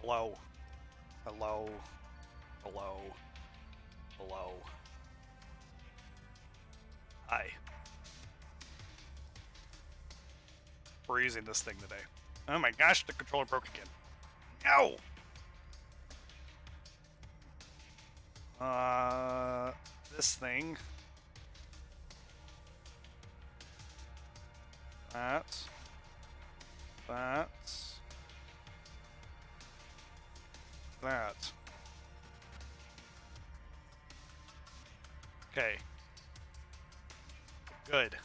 Hello. Hello. Hello. Hello. Hi. We're using this thing today. Oh my gosh, the controller broke again. No! This thing. That. That. That. Okay. Good.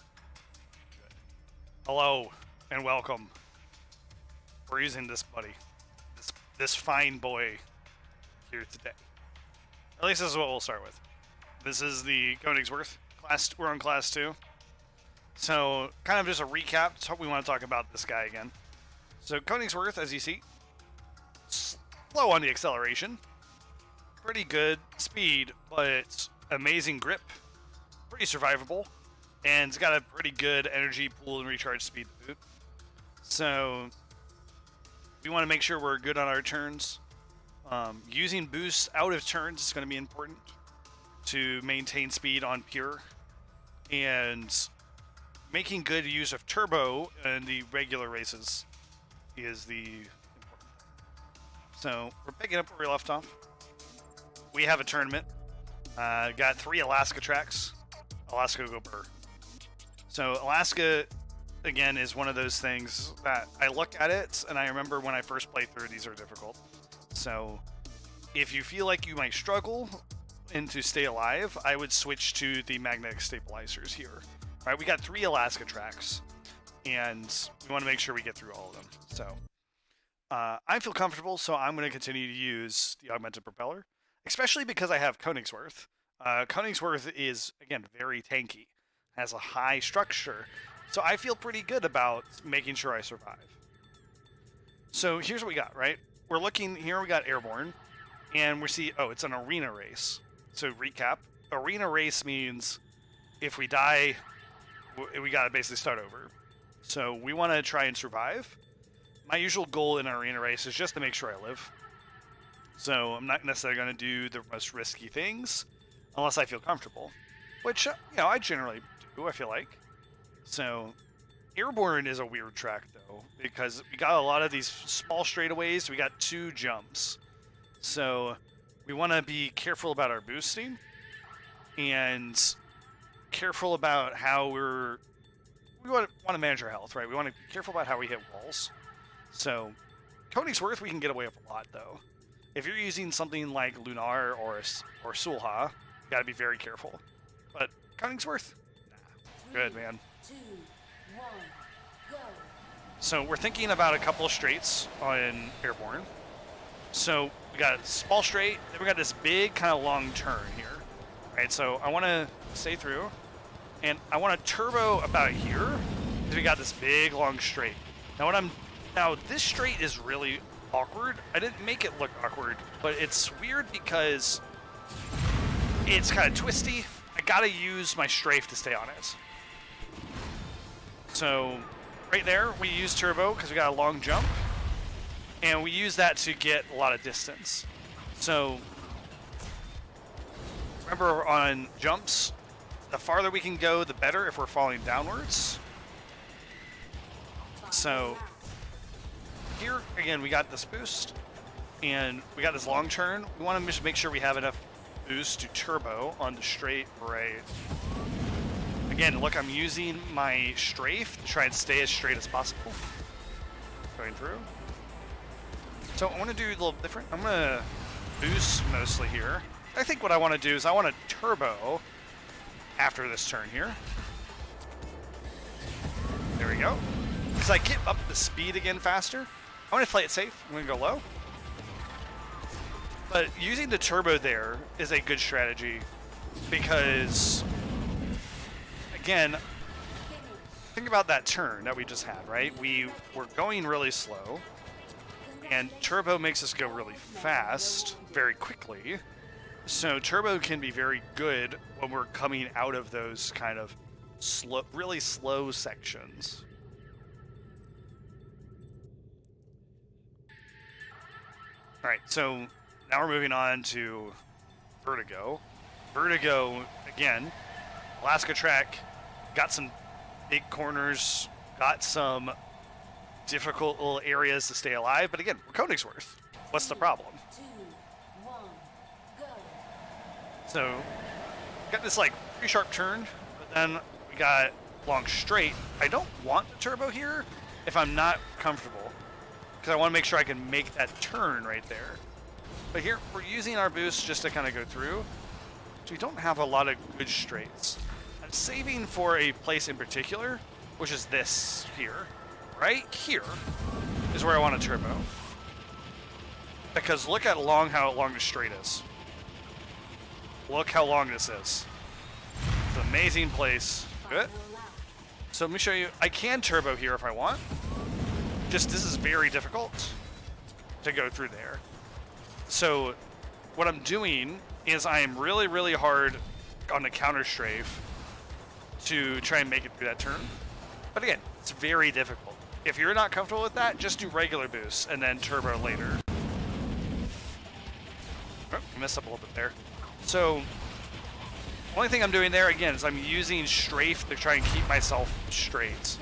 Hello and welcome. We're using this buddy. This fine boy here today. At least this is what we'll start with. This is the Königsworth class. We're on class 2. So, kind of just a recap. We want to talk about this guy again. So, Königsworth, as you see, slow on the acceleration. Pretty good speed, but amazing grip. Pretty survivable. And it's got a pretty good energy pool and recharge speed to boot. So, we want to make sure we're good on our turns. Using boosts out of turns is going to be important to maintain speed on pure. And making good use of turbo in the regular races is the important thing. So, we're picking up where we left off. We have a tournament. Got 3 Alaska tracks. Alaska go brrrr. So Alaska, again, is one of those things that I look at it and I remember when I first played through, these are difficult. So if you feel like you might struggle and to stay alive, I would switch to the magnetic stabilizers here. All right, we got 3 Alaska tracks and we want to make sure we get through all of them. So I feel comfortable, so I'm going to continue to use the augmented propeller, especially because I have Königsworth. Königsworth is, again, very tanky, has a high structure, so I feel pretty good about making sure I survive. So here's what we got, right? We're looking here, we got airborne, and we see, oh, it's an arena race. So recap, arena race means if we die, we gotta basically start over. So we want to try and survive. My usual goal in an arena race is just to make sure I live. So I'm not necessarily going to do the most risky things unless I feel comfortable, which, you know, I generally do, I feel like. So airborne is a weird track, though, because we got a lot of these small straightaways. We got 2 jumps. So we want to be careful about our boosting and careful about how we want to manage our health, right? We want to be careful about how we hit walls. So Königsworth, we can get away with a lot, though. If you're using something like Lunar or Sulha, you gotta be very careful. But Königsworth, nah, good, man. 2, 1, go. So we're thinking about a couple of straights on airborne. So we got a small straight, then we got this big kind of long turn here. Right, so I want to stay through, and I want to turbo about here because we got this big long straight. Now this straight is really awkward. I didn't make it look awkward, but it's weird because it's kind of twisty. I gotta use my strafe to stay on it. So right there, we use turbo because we got a long jump, and we use that to get a lot of distance. So remember, on jumps, the farther we can go, the better if we're falling downwards. So here, again, we got this boost, and we got this long turn. We want to just make sure we have enough boost to turbo on the straight right. Again, look, I'm using my strafe to try and stay as straight as possible. Going through. So I want to do a little different. I'm going to boost mostly here. I think what I want to do is I want to turbo after this turn here. There we go. As I get up the speed again faster, I want to play it safe. I'm going to go low. But using the turbo there is a good strategy because, again, think about that turn that we just had, right? We were going really slow, and turbo makes us go really fast very quickly. So turbo can be very good when we're coming out of those kind of slow, really slow sections. All right, so now we're moving on to Vertigo. Vertigo, again, Alaska track, got some big corners, got some difficult little areas to stay alive, but again, we're Koenigsworth. What's the problem? 2, 1, go. So, got this like pretty sharp turn, but then we got long straight. I don't want the turbo here if I'm not comfortable, because I want to make sure I can make that turn right there. But here, we're using our boost just to kind of go through, so we don't have a lot of good straights. I'm saving for a place in particular, which is this here. Right here is where I want a turbo. Because look at how long the straight is. Look how long this is. It's an amazing place. Good. So let me show you. I can turbo here if I want. Just this is very difficult to go through there. So what I'm doing is I am really, really hard on the counter strafe to try and make it through that turn. But again, it's very difficult. If you're not comfortable with that, just do regular boosts and then turbo later. Oh, I messed up a little bit there. So, only thing I'm doing there, again, is I'm using strafe to try and keep myself straight.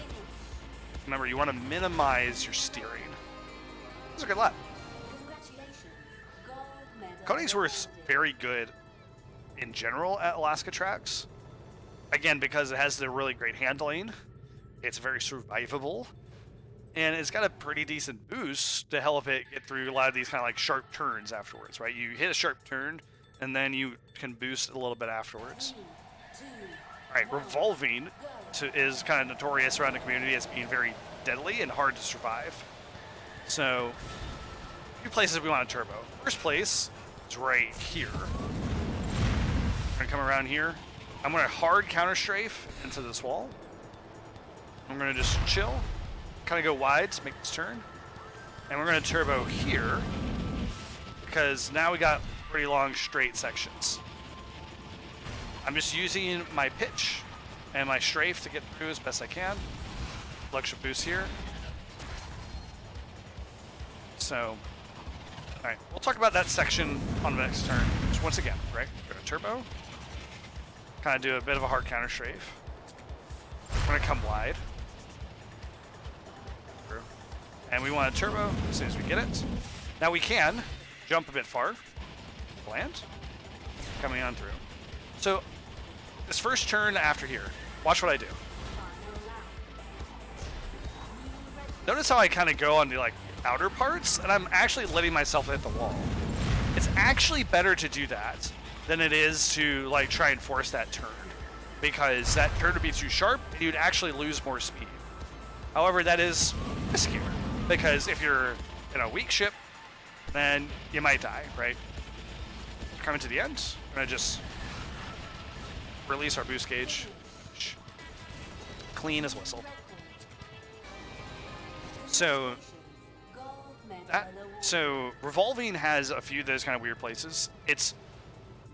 Remember, you want to minimize your steering. This is a good lap. Congratulations. Gold medal Koenigsworth's awarded. very good in general at Alaska tracks. Again, because it has the really great handling. It's very survivable. And it's got a pretty decent boost to help it get through a lot of these kind of like sharp turns afterwards, right? You hit a sharp turn, and then you can boost a little bit afterwards. 3, 2, All right, revolving is kind of notorious around the community as being very deadly and hard to survive. So, a few places we want a turbo. First place is right here. We're gonna come around here. I'm gonna hard counter strafe into this wall. I'm gonna just chill. Kind of go wide to make this turn, and we're going to turbo here because now we got pretty long straight sections. I'm just using my pitch and my strafe to get through as best I can. Luxury boost here. So, all right, we'll talk about that section on the next turn. Just once again, right? We're going to turbo, kind of do a bit of a hard counter strafe. We're going to come wide. And we want a turbo as soon as we get it. Now we can jump a bit far. Land. Coming on through. So this first turn after here, watch what I do. Notice how I kind of go on the like outer parts, and I'm actually letting myself hit the wall. It's actually better to do that than it is to like try and force that turn, because that turn would be too sharp and you'd actually lose more speed. However, that is riskier. Because if you're in a weak ship, then you might die, right? Coming to the end, we're gonna just release our boost gauge. Clean as whistle. So, so revolving has a few of those kind of weird places. It's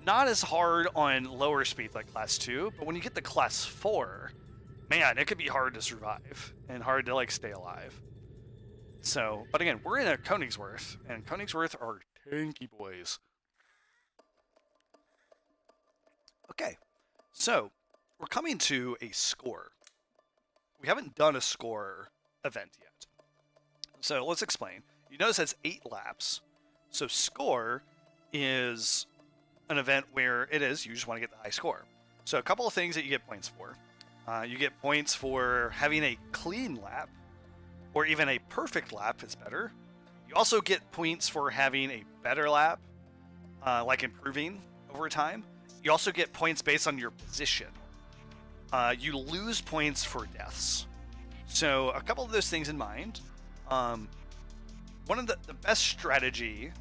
not as hard on lower speed like class 2, but when you get to class 4, man, it could be hard to survive and hard to like stay alive. So, but again, we're in a Koenigsworth, and Koenigsworth are tanky boys. Okay, so we're coming to a score. We haven't done a score event yet. So let's explain. You notice it's 8 laps. So score is an event where you just want to get the high score. So a couple of things that you get points for. You get points for having a clean lap, or even a perfect lap is better. You also get points for having a better lap, like improving over time. You also get points based on your position. You lose points for deaths. So a couple of those things in mind. One of the best strategy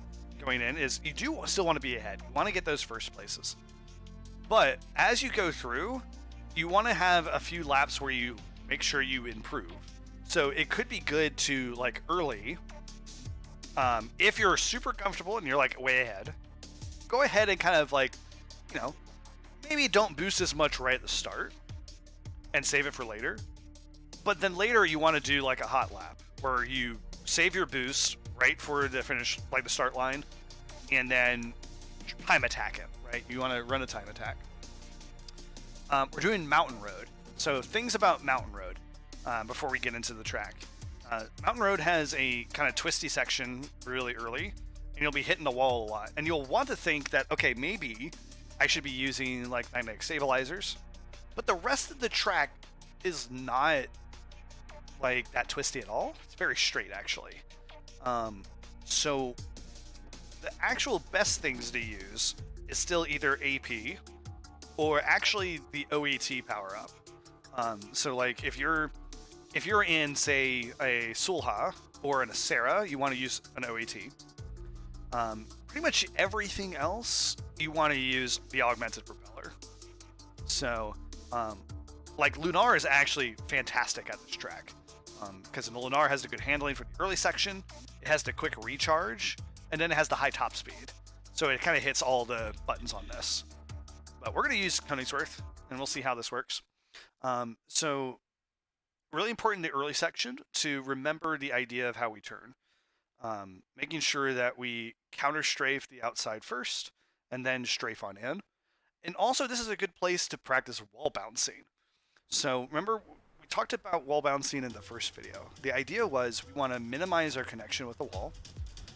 going in is you do still want to be ahead. You want to get those first places. But as you go through, you want to have a few laps where you make sure you improve. So it could be good to, like, early, if you're super comfortable and you're, like, way ahead, go ahead and kind of, like, you know, maybe don't boost as much right at the start and save it for later. But then later you want to do, like, a hot lap where you save your boost right for the finish, like the start line, and then time attack it, right? You want to run a time attack. We're doing Mountain Road. So things about Mountain Road before we get into the track. Mountain Road has a kind of twisty section really early, and you'll be hitting the wall a lot. And you'll want to think that, okay, maybe I should be using like magnetic stabilizers, but the rest of the track is not like that twisty at all. It's very straight actually. So the actual best things to use is still either AP or actually the OET power up. So like if you're in say a Sulha or in a Sarah, you want to use an OET. Pretty much everything else you want to use the augmented propeller. So like Lunar is actually fantastic at this track because the Lunar has the good handling for the early section, it has the quick recharge, and then it has the high top speed. So it kind of hits all the buttons on this. But we're going to use Königsworth, and we'll see how this works. So really important in the early section to remember the idea of how we turn. Making sure that we counter strafe the outside first, and then strafe on in. And also, this is a good place to practice wall bouncing. So remember, we talked about wall bouncing in the first video. The idea was we want to minimize our connection with the wall.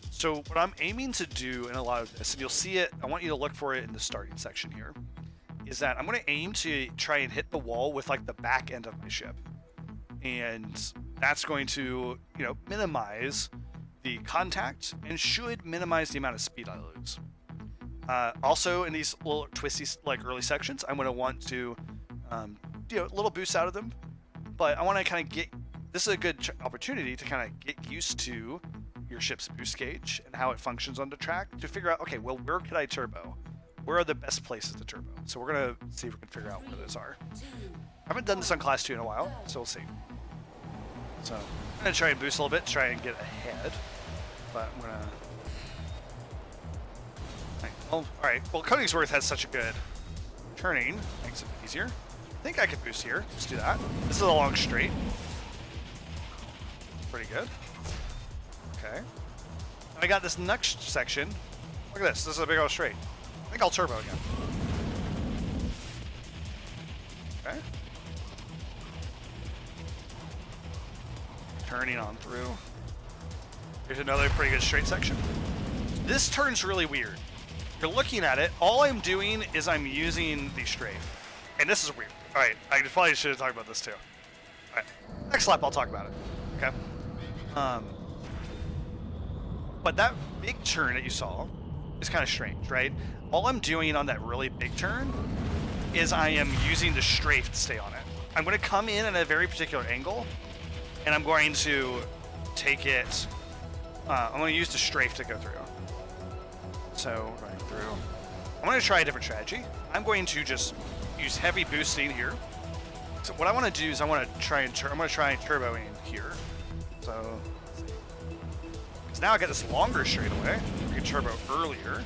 So what I'm aiming to do in a lot of this, and you'll see it, I want you to look for it in the starting section here, is that I'm going to aim to try and hit the wall with like the back end of my ship. And that's going to, you know, minimize the contact and should minimize the amount of speed I lose. Also in these little twisty like early sections, I'm going to want to, you know, little boosts out of them, but I want to kind of get, this is a good opportunity to kind of get used to your ship's boost gauge and how it functions on the track to figure out, okay, well, where could I turbo? Where are the best places to turbo? So we're going to see if we can figure out where those are. I haven't done this on Class 2 in a while, so we'll see. So I'm going to try and boost a little bit, try and get ahead, but I'm going to... Alright, well, Königsworth has such a good turning, makes it easier. I think I could boost here. Let's do that. This is a long straight. Pretty good. Okay. And I got this next section. Look at this. This is a big old straight. I think I'll turbo again. Okay. Turning on through. Here's another pretty good straight section. This turns really weird. You're looking at it, all I'm doing is I'm using the strafe. And this is weird. Alright, I probably should have talked about this too. Alright, next lap I'll talk about it. Okay? But that big turn that you saw is kind of strange, right? All I'm doing on that really big turn is I am using the strafe to stay on it. I'm going to come in at a very particular angle, and I'm going to take it, I'm going to use the strafe to go through. So, right through. I'm going to try a different strategy. I'm going to just use heavy boosting here. So what I want to do is I want to try and turbo in here. So, because now I get this longer straightaway. We can turbo earlier.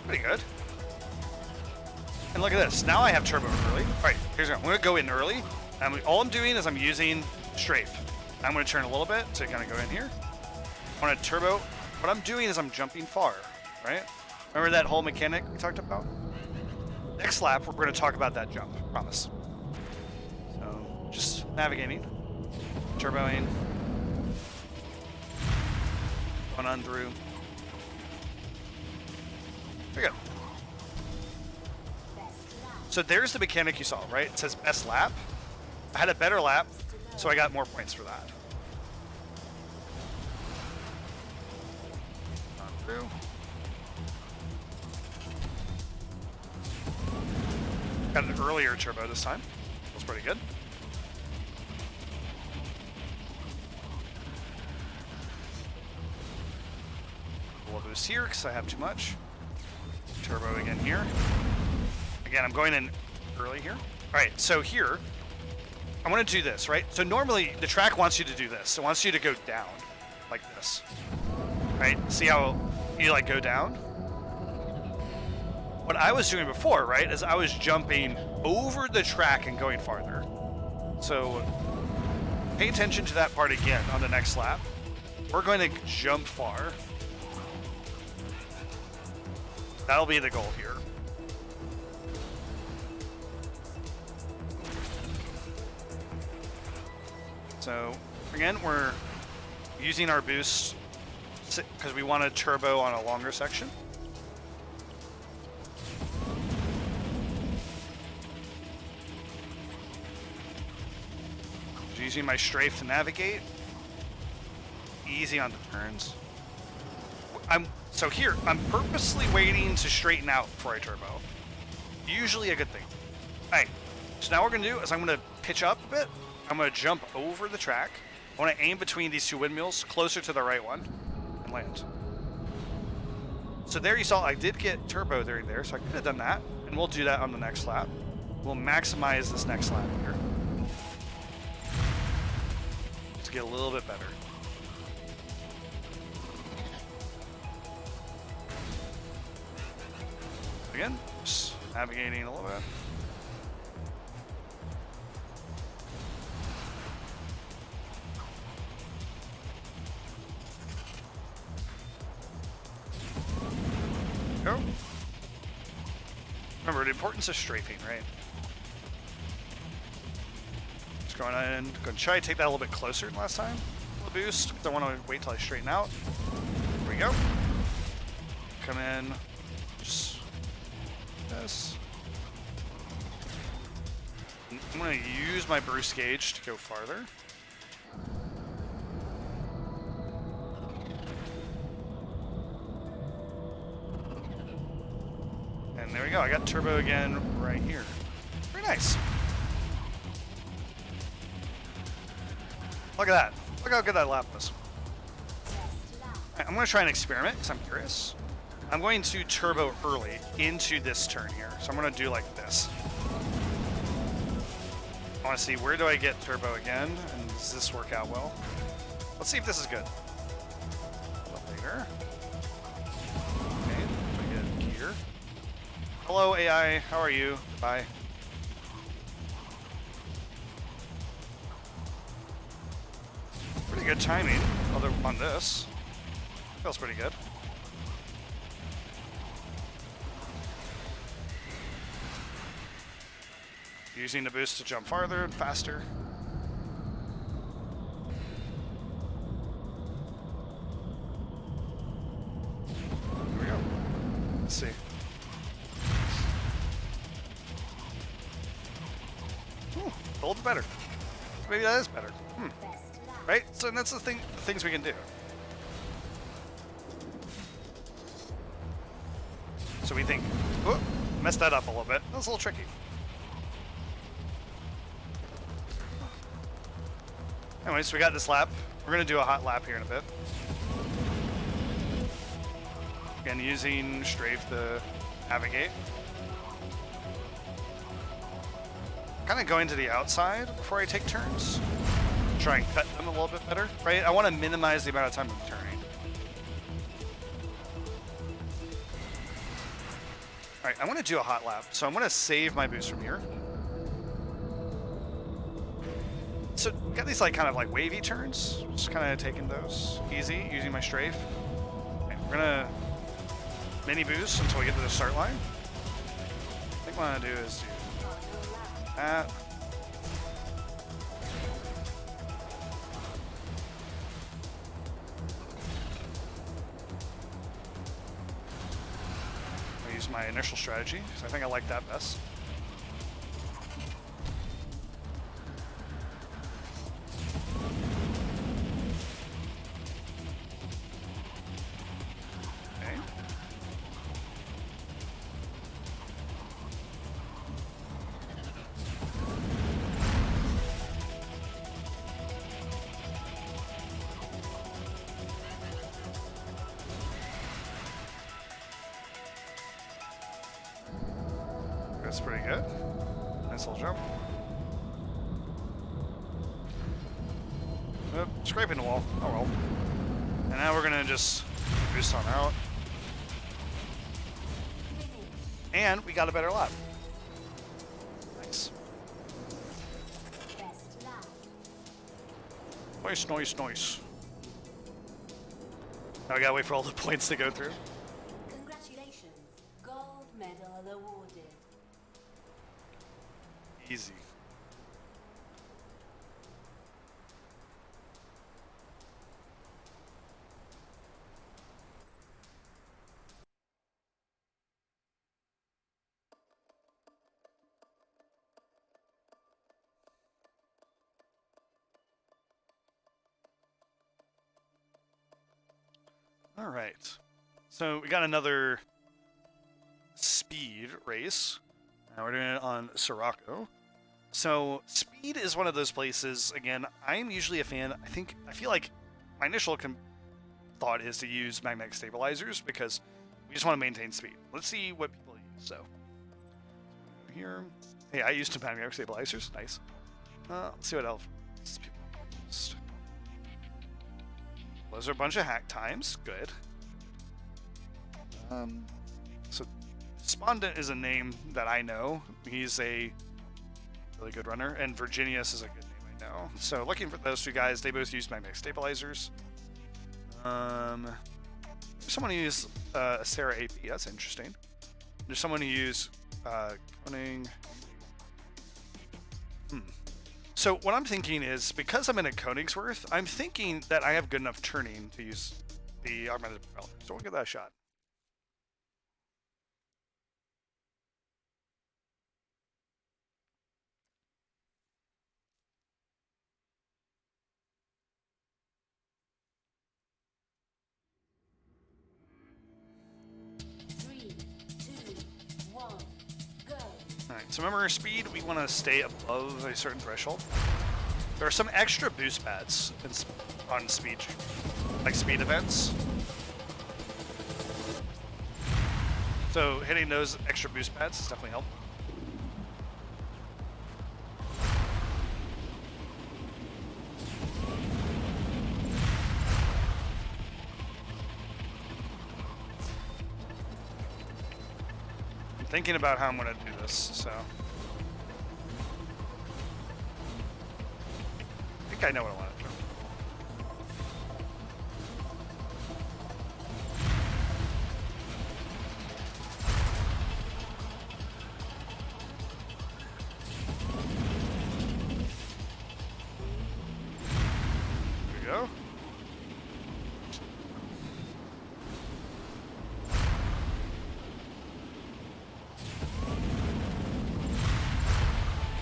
Pretty good. And look at this. Now I have turbo early. All right, here's what I'm going to go in early. All I'm doing is I'm using strafe. I'm going to turn a little bit to kind of go in here. I want to turbo. What I'm doing is I'm jumping far, right? Remember that whole mechanic we talked about? Next lap, we're going to talk about that jump, promise. So, just navigating, turboing, going on through. There we go. So there's the mechanic you saw, right? It says best lap. I had a better lap, so I got more points for that. On through. Got an earlier turbo this time. Feels pretty good. A little boost here because I have too much. Turbo again here. Again, I'm going in early here. All right, so here, I want to do this, right? So normally the track wants you to do this. It wants you to go down like this, right? See how you like go down? what I was doing before, right, is I was jumping over the track and going farther. So pay attention to that part again on the next lap. We're going to jump far. That'll be the goal here. So again, we're using our boost because we want to turbo on a longer section. Using my strafe to navigate. Easy on the turns. So here, I'm purposely waiting to straighten out before I turbo. Usually a good thing. Alright, so now what we're going to do is I'm going to pitch up a bit. I'm going to jump over the track. I want to aim between these two windmills, closer to the right one, and land. So there you saw I did get turbo there, so I could have done that. And we'll do that on the next lap. We'll maximize this next lap here. Get a little bit better. Again, just navigating a little bit. Go. Remember the importance of strafing, right? Going in, going to try to take that a little bit closer than last time. A little boost, because I want to wait till I straighten out. Here we go. Come in, just this. I'm going to use my boost gauge to go farther. And there we go, I got turbo again right here. Very nice. Look at that. Look how good that lap was. Right, I'm going to try an experiment because I'm curious. I'm going to turbo early into this turn here. So I'm going to do like this. I want to see where do I get turbo again, and does this work out well? Let's see if this is good. A little later. Okay, do I get gear? Hello AI, how are you? Bye. Pretty good timing on this. Feels pretty good. Using the boost to jump farther and faster. Here we go. Let's see. Ooh, a little bit better. Maybe that is better. Right? So that's the things we can do. So we think, whoop, messed that up a little bit. That was a little tricky. Anyways, we got this lap. We're going to do a hot lap here in a bit. Again, using strafe to navigate. Kind of going to the outside before I take turns. Try and cut them a little bit better, right? I want to minimize the amount of time I'm turning. All right, I want to do a hot lap, so I'm going to save my boost from here. So got these like kind of like wavy turns, just kind of taking those easy, using my strafe. Okay, we're gonna mini boost until we get to the start line. I think what I'm gonna do is do that. I'll use my initial strategy, so I think I like that best. That's pretty good. Nice little jump. Oop, scraping the wall. Oh well. And now we're gonna just boost on out. And we got a better lap. Nice. Best lap. Nice, nice, nice. Now we gotta wait for all the points to go through. Congratulations. Gold medal awarded. Easy. All right. So we got another speed race. Now we're doing it on Sirocco. So speed is one of those places. Again, I'm usually a fan. I feel like my initial thought is to use magnetic stabilizers because we just want to maintain speed. Let's see what people use. So here, hey, I used magnetic stabilizers. Nice. Let's see what else people used. Those are a bunch of hack times. Good. So Despondent is a name that I know. He's a really good runner, and Virginius is a good name I know. So looking for those two guys, they both use magnetic stabilizers. There's someone who used a Sarah AP. That's interesting. There's someone who used Koning. So what I'm thinking is, because I'm in a Koenigsworth, I'm thinking that I have good enough turning to use the augmented propeller. So we'll give that a shot. Three, two, one, go. Alright, so remember our speed, we want to stay above a certain threshold. There are some extra boost pads on speed, like speed events. So hitting those extra boost pads is definitely helpful. I'm thinking about how I'm going to do this, so. I think I know what I want to do. There we go.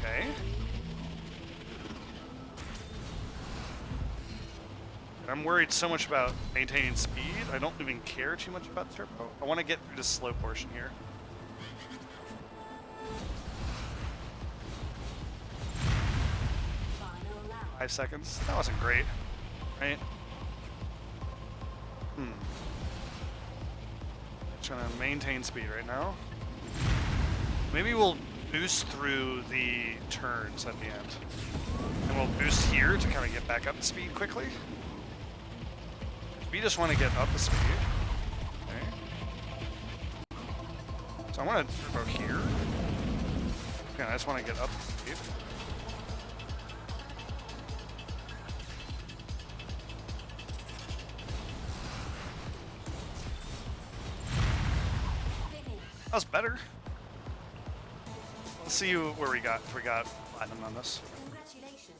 Okay. I'm worried so much about maintaining speed, I don't even care too much about turbo. I want to get through this slow portion here. Final lap. 5 seconds. That wasn't great, right? Trying to maintain speed right now. Maybe we'll boost through the turns at the end. And we'll boost here to kind of get back up to speed quickly. We just want to get up to speed. Okay. So I want to turbo here. Okay, I just want to get up to speed. That was better. Let's see where we got. If we got platinum on this. Congratulations.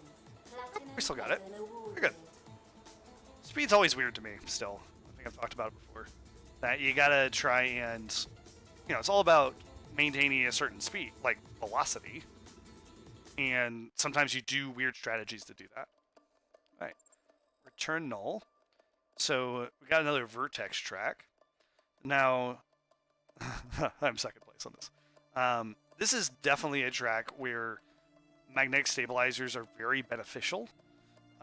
Platinum We still got it. medal awarded. We're good. Speed's always weird to me, still. I think I've talked about it before. That you gotta try and, it's all about maintaining a certain speed, like velocity. And sometimes you do weird strategies to do that. Alright. Return null. So we got another vertex track. Now, I'm second place on this. This is definitely a track where magnetic stabilizers are very beneficial.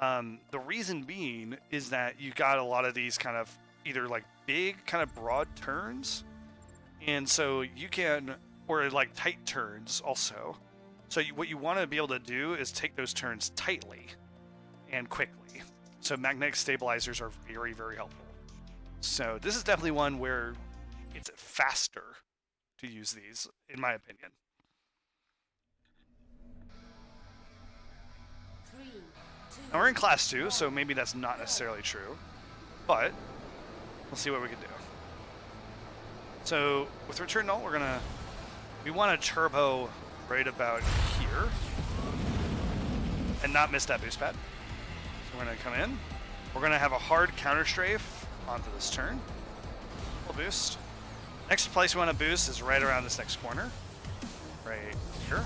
The reason being is that you got a lot of these kind of either like big kind of broad turns, and so you can, or like tight turns also. So what you want to be able to do is take those turns tightly and quickly. So magnetic stabilizers are very, very helpful. So this is definitely one where it's faster to use these, in my opinion. 3, 2, Now we're in class 2, so maybe that's not necessarily true, but we'll see what we can do. So with return null, we want to turbo right about here and not miss that boost pad. So we're gonna come in. We're gonna have a hard counter strafe onto this turn. We'll boost. Next place we want to boost is right around this next corner, right here.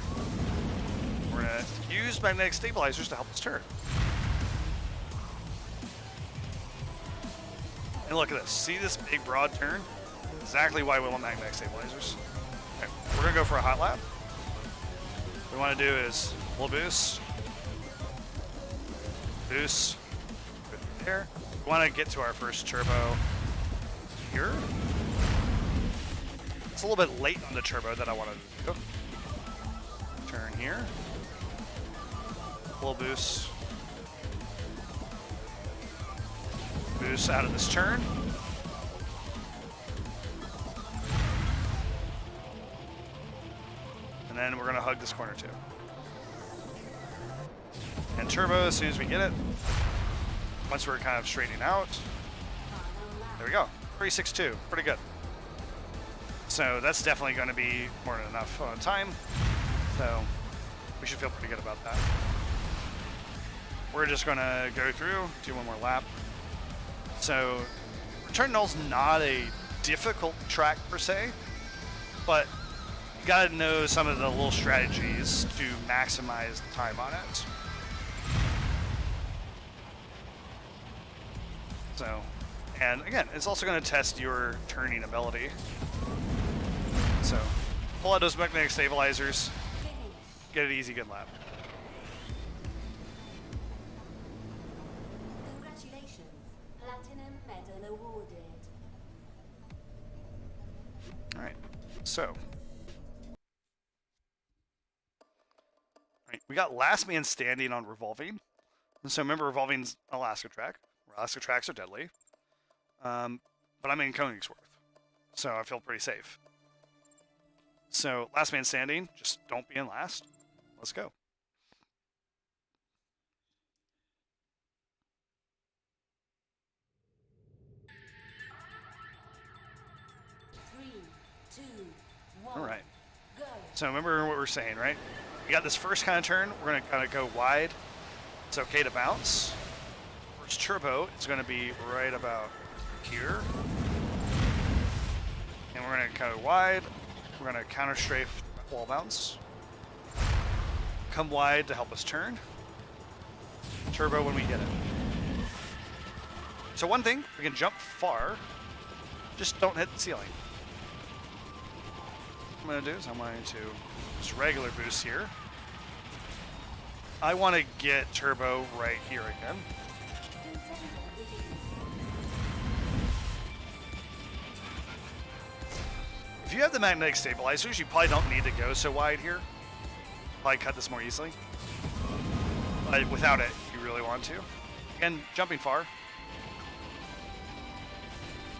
We're gonna use magnetic stabilizers to help us turn. And look at this. See this big broad turn? Exactly why we want magnetic stabilizers. Okay, we're gonna go for a hot lap. What we want to do is we'll boost, boost, go through there. We want to get to our first turbo here. It's a little bit late on the turbo that I wanted to do. Turn here. Full boost. Boost out of this turn. And then we're going to hug this corner too. And turbo as soon as we get it. Once we're kind of straightening out. There we go. 362. Pretty good. So that's definitely going to be more than enough time. So we should feel pretty good about that. We're just going to go through, do one more lap. So return null's not a difficult track per se, but you got to know some of the little strategies to maximize the time on it. So, and again, it's also going to test your turning ability. So, pull out those magnetic stabilizers, get an easy, good lap. Congratulations. Platinum medal awarded. Alright, so. Alright, we got last man standing on revolving. And so remember, revolving's Alaska track. Alaska tracks are deadly. But I'm in Königsworth, so I feel pretty safe. So, last man standing, just don't be in last. Let's go. Three, two, one. All right. Go. So remember what we're saying, right? We got this first kind of turn. We're going to kind of go wide. It's okay to bounce. First turbo is going to be right about here. And we're going to kind of wide. We're going to counter strafe wall bounce. Come wide to help us turn. Turbo when we get it. So one thing, we can jump far. Just don't hit the ceiling. What I'm going to do is I'm going to just regular boost here. I want to get turbo right here again. If you have the magnetic stabilizers, you probably don't need to go so wide here. Probably cut this more easily. But without it, you really want to. Again, jumping far.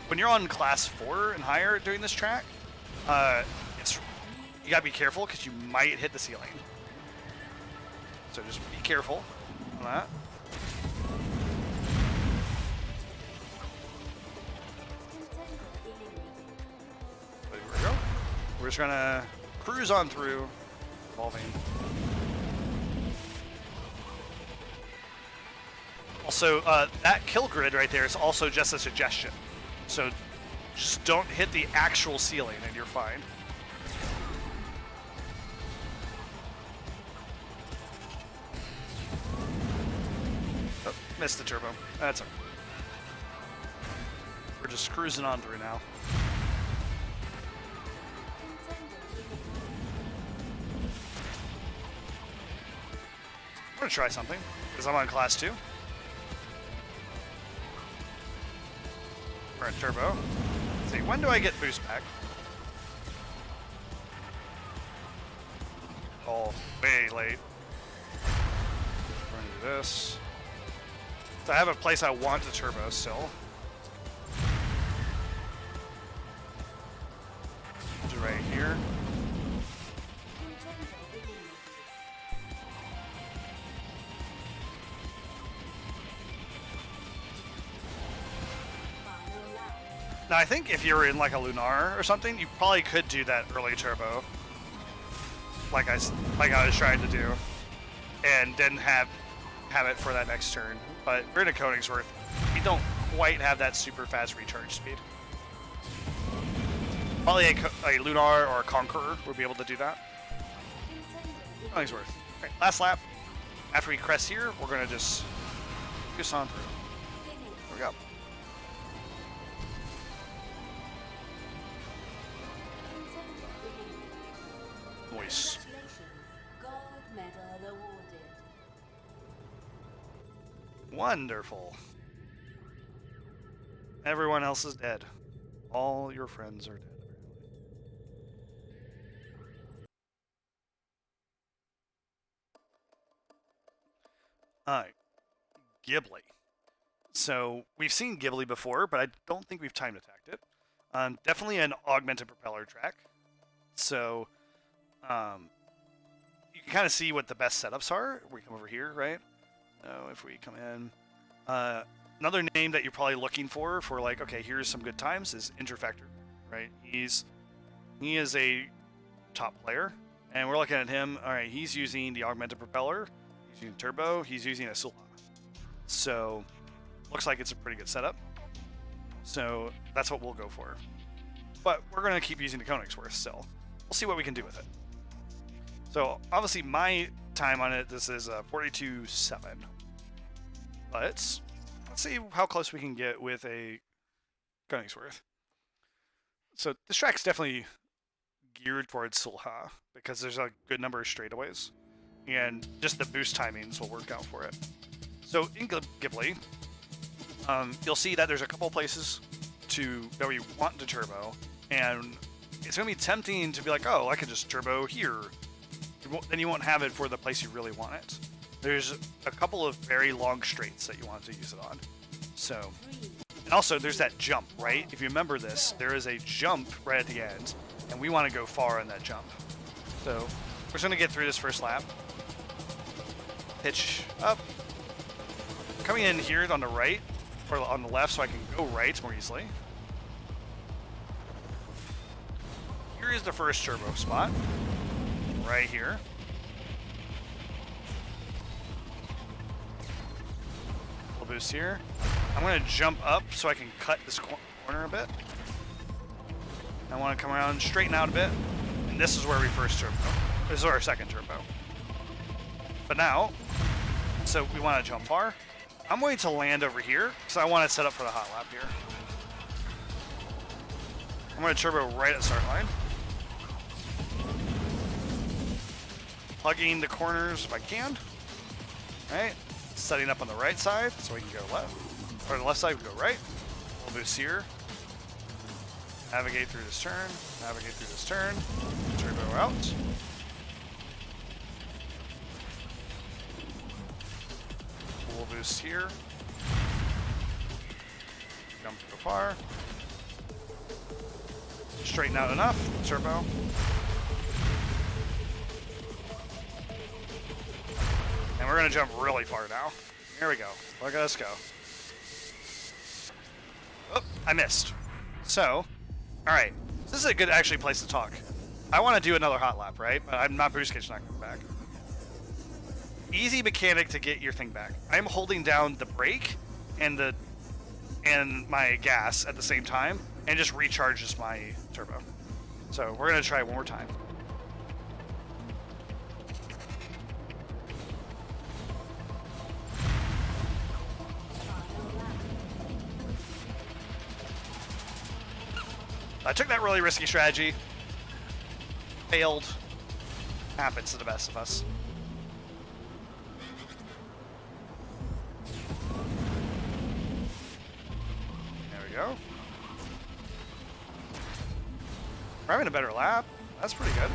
When you're on class 4 and higher doing this track, you gotta be careful because you might hit the ceiling. So just be careful on that. There we go. We're just gonna cruise on through, evolving. Also, that kill grid right there is also just a suggestion. So just don't hit the actual ceiling and you're fine. Oh, missed the turbo. That's okay. We're just cruising on through now. I'm gonna try something, because I'm on class 2. We're in turbo. Let's see, when do I get boost back? Oh, way late. We're gonna do this. So I have a place I want to turbo still. Do right right here. Contender eliminated. Final lap. Now I think if you were in like a Lunar or something, you probably could do that early turbo, like I was trying to do, and then have it for that next turn. But we're in a Königsworth. We don't quite have that super fast recharge speed. Probably a Lunar or a Conqueror would be able to do that. Contender Königsworth. Right, last lap. After we crest here, we're gonna just focus on through. finished. Here we go. Contender eliminated. Nice. Congratulations. Gold medal awarded. Wonderful. Everyone else is dead. All your friends are dead. Alright. Ghibli. So, we've seen Ghibli before, but I don't think we've time attacked it. Definitely an augmented propeller track. So, you can kind of see what the best setups are. We come over here, right? So, if we come in... another name that you're probably looking for like, okay, here's some good times, is Interfector, right? He is a top player, and we're looking at him. All right, he's using the augmented propeller, he's using turbo, he's using a Sulha. So, looks like it's a pretty good setup. So that's what we'll go for. But we're going to keep using the Königsworth still. We'll see what we can do with it. So obviously my time on it, this is 42.7. But let's see how close we can get with a Königsworth. So this track's definitely geared towards Sulha because there's a good number of straightaways, and just the boost timings will work out for it. So in Ghibli, you'll see that there's a couple places that we want to turbo, and it's going to be tempting to be like, oh, I could just turbo here. Then you won't have it for the place you really want it. There's a couple of very long straights that you want to use it on. So, and also there's that jump, right? If you remember this, there is a jump right at the end, and we want to go far on that jump. So we're just going to get through this first lap. Pitch up. Coming in here on the right, or on the left, so I can go right more easily. Here is the first turbo spot. Right here. Little boost here. I'm going to jump up so I can cut this corner a bit. I want to come around, straighten out a bit. And this is where we first turbo. This is our second turbo. But now, so we want to jump far. I'm going to land over here, so I want to set up for the hot lap here. I'm going to turbo right at start line. Plugging the corners if I can. Alright, setting up on the right side so we can go left. Or the left side, we go right. We'll boost here. Navigate through this turn. Navigate through this turn. Turbo out. We'll boost here. Jump to go far. Straighten out enough. Turbo. And we're going to jump really far now. Here we go. Look at us go. Oh, I missed. So, alright. This is a good actually place to talk. I want to do another hot lap, right? But I'm not boost cage, not coming back. Easy mechanic to get your thing back. I'm holding down the brake and my gas at the same time, and just recharges my turbo. So we're going to try it one more time. I took that really risky strategy. Failed. Happens to the best of us. There we go. We're having a better lap. That's pretty good.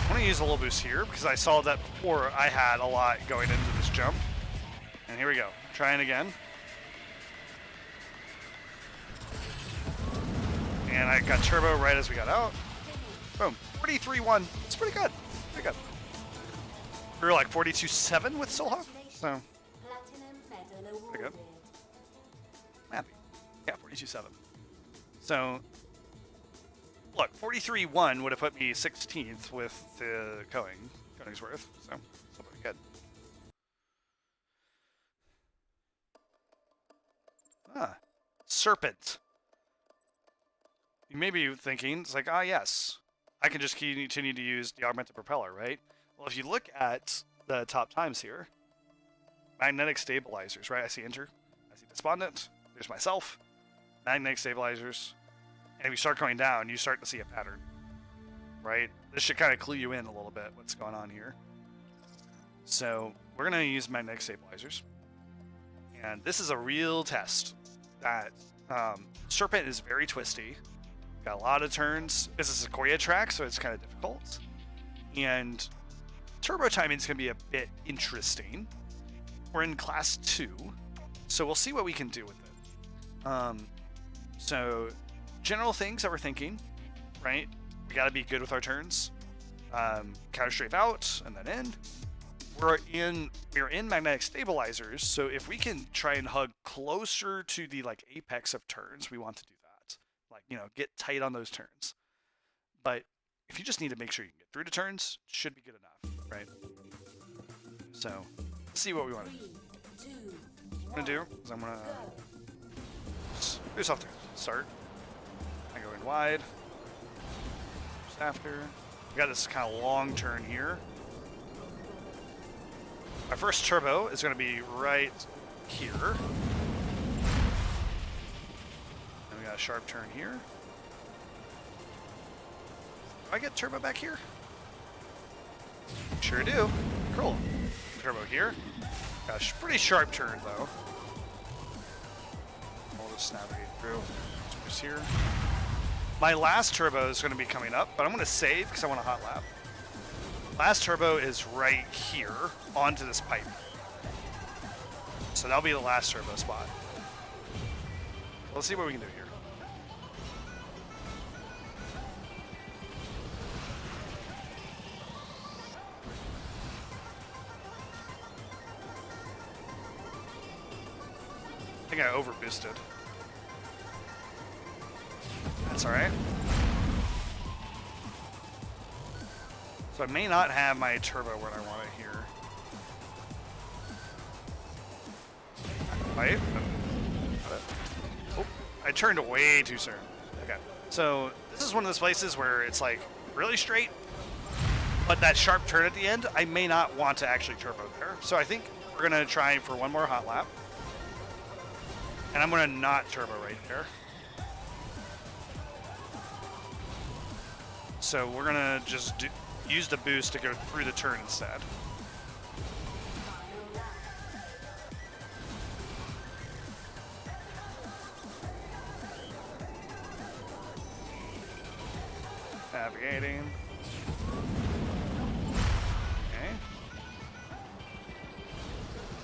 I want to use a little boost here because I saw that before I had a lot going into this jump. And here we go. Trying again. And I got turbo right as we got out. Boom. 43-1. It's pretty good. Pretty good. We were like 42-7 with Solha. So, Platinum medal pretty good. awarded. I'm happy. Yeah, 42-7. So, look, 43-1 would have put me 16th with the Koningsworth. So, still pretty good. Ah, Serpent. You may be thinking, it's like, ah, yes, I can just continue to use the augmented propeller, right? Well, if you look at the top times here, magnetic stabilizers, right? I see Enter, I see Despondent, there's myself, magnetic stabilizers, and if you start going down, you start to see a pattern, right? This should kind of clue you in a little bit what's going on here. So we're going to use magnetic stabilizers, and this is a real test that Serpent is very twisty. Got a lot of turns. This is a Sequoia track, so it's kind of difficult. And turbo timing is going to be a bit interesting. We're in class 2, so we'll see what we can do with it. So general things that we're thinking, right? We got to be good with our turns. Counter strafe out and then in. We're in magnetic stabilizers, so if we can try and hug closer to the like apex of turns, we want to do that. Like, you know, get tight on those turns. But if you just need to make sure you can get through the turns, it should be good enough, right? So, let's see what we want to do. 3, 2, What I'm gonna do is I'm gonna do soft turn. Start. I go in wide. Just after. We got this kind of long turn here. Our first turbo is going to be right here. And we got a sharp turn here. Do I get turbo back here? Sure do. Cool. Turbo here. Got a pretty sharp turn though. We'll just navigate through. Just here. My last turbo is going to be coming up, but I'm going to save because I want a hot lap. Last turbo is right here onto this pipe. So that'll be the last turbo spot. Let's see what we can do here. I think I over boosted. That's alright. So I may not have my turbo where I want it here. Right? Oh, I turned way too soon. Okay. So this is one of those places where it's like really straight, but that sharp turn at the end, I may not want to actually turbo there. So I think we're going to try for one more hot lap. And I'm going to not turbo right there. So we're going to just use the boost to go through the turn instead. Navigating. Okay.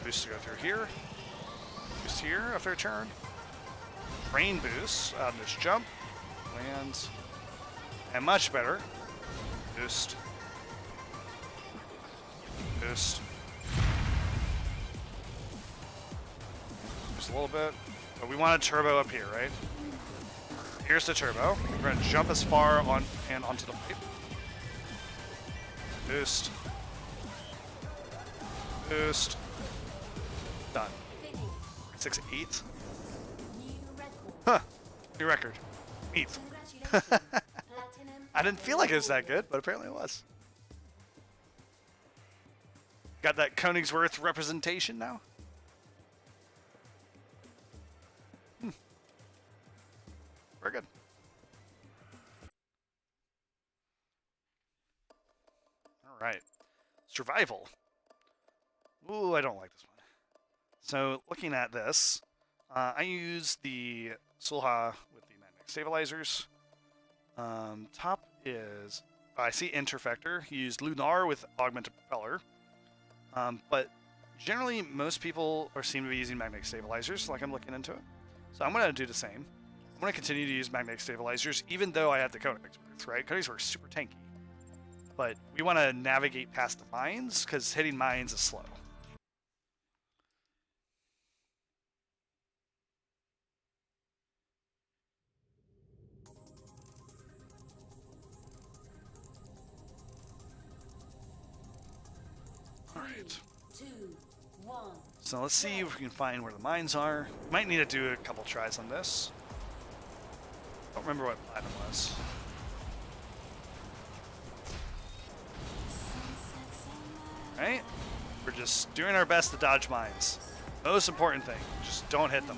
Boost to go through here. Boost here after a turn. Rain boost on this jump. Lands. And much better. Boost. Boost. Just a little bit. But we want a turbo up here, right? Here's the turbo. We're going to jump as far on and onto the pipe. Boost. Boost. Done. 6-8. New record. Huh. New record. 8. Congratulations. Platinum I didn't feel like it was that good, but apparently it was. Got that Koningsworth representation now? Very good. All right. Survival. Ooh, I don't like this one. So, looking at this, I use the Sulha with the magnetic stabilizers. Top is, I see Interfector. He used Lunar with augmented propeller. But generally, most people seem to be using magnetic stabilizers, like I'm looking into it. So I'm going to do the same. I'm I'm going to continue to use magnetic stabilizers, even though I have the Königsworth, right? Königsworth's super tanky. But we want to navigate past the mines, because hitting mines is slow. Alright. 2, 1. So let's see if we can find where the mines are. Might need to do a couple tries on this. Don't remember what platinum was. Right? We're just doing our best to dodge mines. Most important thing, just don't hit them.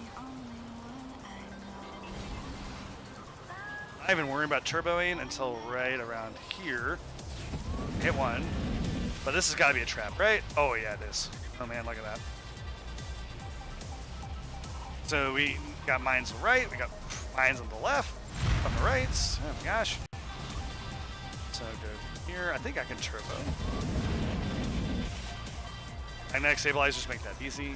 Not even worrying about turboing until right around here. Hit one. But this has got to be a trap, right? Oh yeah, it is. Oh man, look at that. So we got mines on the right, we got mines on the left, on the right. Oh my gosh. So go here. I think I can turbo. Magnetic stabilizers make that easy.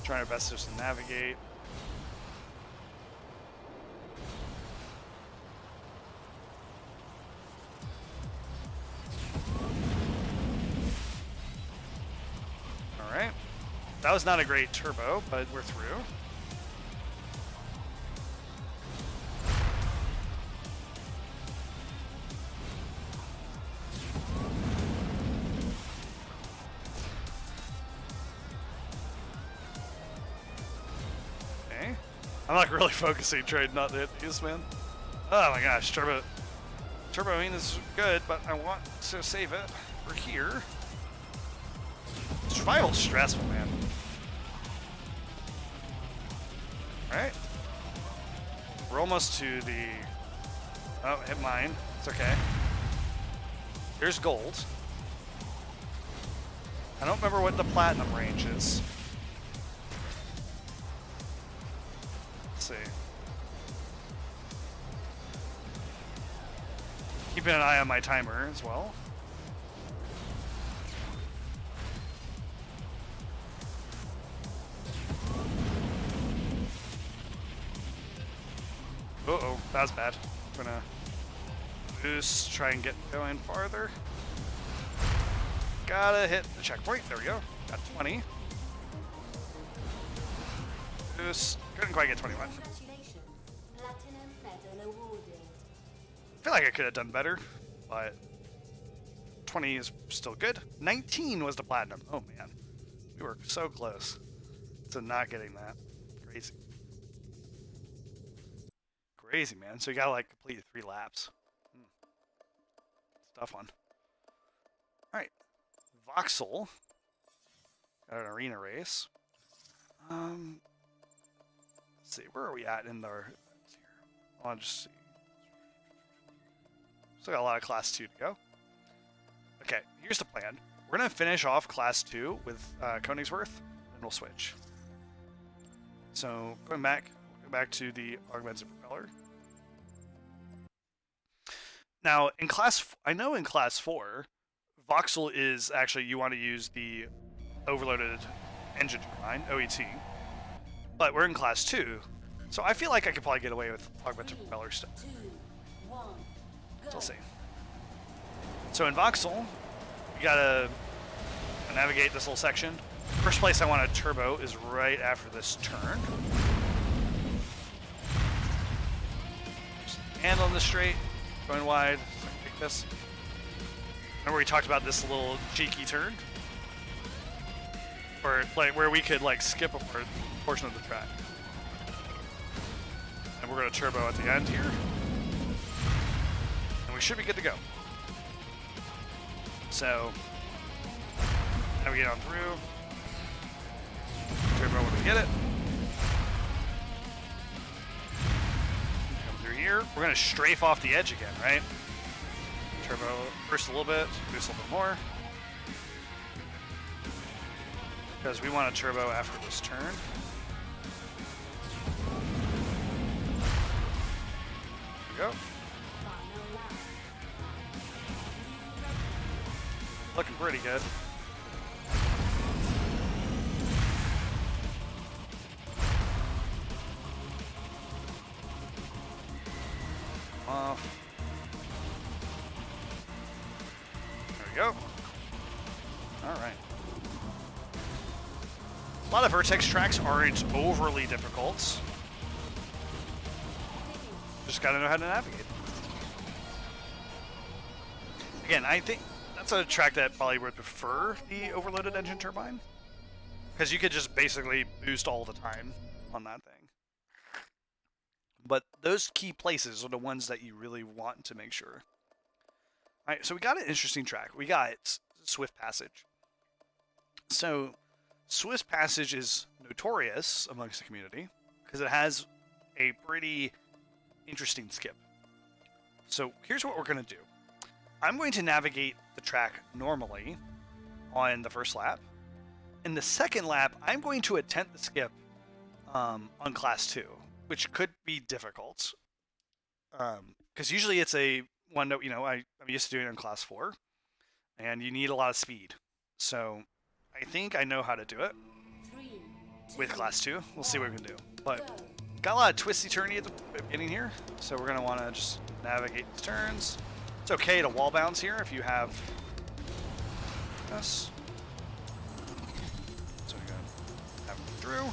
Trying our best just to navigate. Alright. That was not a great turbo, but we're through. Okay. I'm like really focusing, trying not to hit these, man. Oh my gosh, turboing is good, but I want to save it for here. Survival's stressful, man. Alright. We're almost to the... Oh, hit mine. It's okay. Here's gold. I don't remember what the platinum range is. Let's see. Keeping an eye on my timer as well. Uh-oh, that was bad. I'm gonna boost, try and get going farther. Gotta hit the checkpoint. There we go. Got 20. Boost. Couldn't quite get 21. Congratulations. Platinum medal awarded. I feel like I could have done better, but 20 is still good. 19 was the platinum. Oh man, we were so close to not getting that. Crazy. Crazy, man. So you gotta like complete 3 laps. It's a tough one. Alright. Voxel. Got an arena race. Let's see, where are we at in our... I'll just see. Still got a lot of class 2 to go. Okay, here's the plan. We're gonna finish off class 2 with Königsworth, and we'll switch. So going back, we'll go back to the augmented propeller. Now in class, I know in class 4, Voxel is actually you want to use the overloaded engine turbine (OET), but we're in class 2, so I feel like I could probably get away with augmented propeller stuff. 2, 1. So we'll see. So in Voxel, you gotta navigate this little section. First place I want to turbo is right after this turn. Just hand on the straight, going wide. So I can take this. Remember we talked about this little cheeky turn, or like where we could like skip a portion of the track. And we're gonna turbo at the end here, and we should be good to go. So, navigate on through. Turbo when we get it. Come through here. We're going to strafe off the edge again, right? Turbo first a little bit, boost a little bit more. Because we want to turbo after this turn. There we go. Looking pretty good. off. There we go. Alright. A lot of vertex tracks aren't overly difficult. Just gotta know how to navigate. Again, I think that's a track that probably would prefer the overloaded engine turbine. Because you could just basically boost all the time on that thing. But those key places are the ones that you really want to make sure. Alright, so we got an interesting track. We got Swift Passage. So, Swift Passage is notorious amongst the community because it has a pretty interesting skip. So, here's what we're going to do. I'm going to navigate the track normally on the first lap. In the second lap, I'm going to attempt the skip on Class 2, which could be difficult. Because usually it's a one that, I'm used to doing it on Class 4, and you need a lot of speed. So I think I know how to do it with Class 2. We'll see what we can do. But got a lot of twisty-turny at the beginning here, so we're going to want to just navigate the turns. It's okay to wall bounce here if you have this. So we're going to have them through.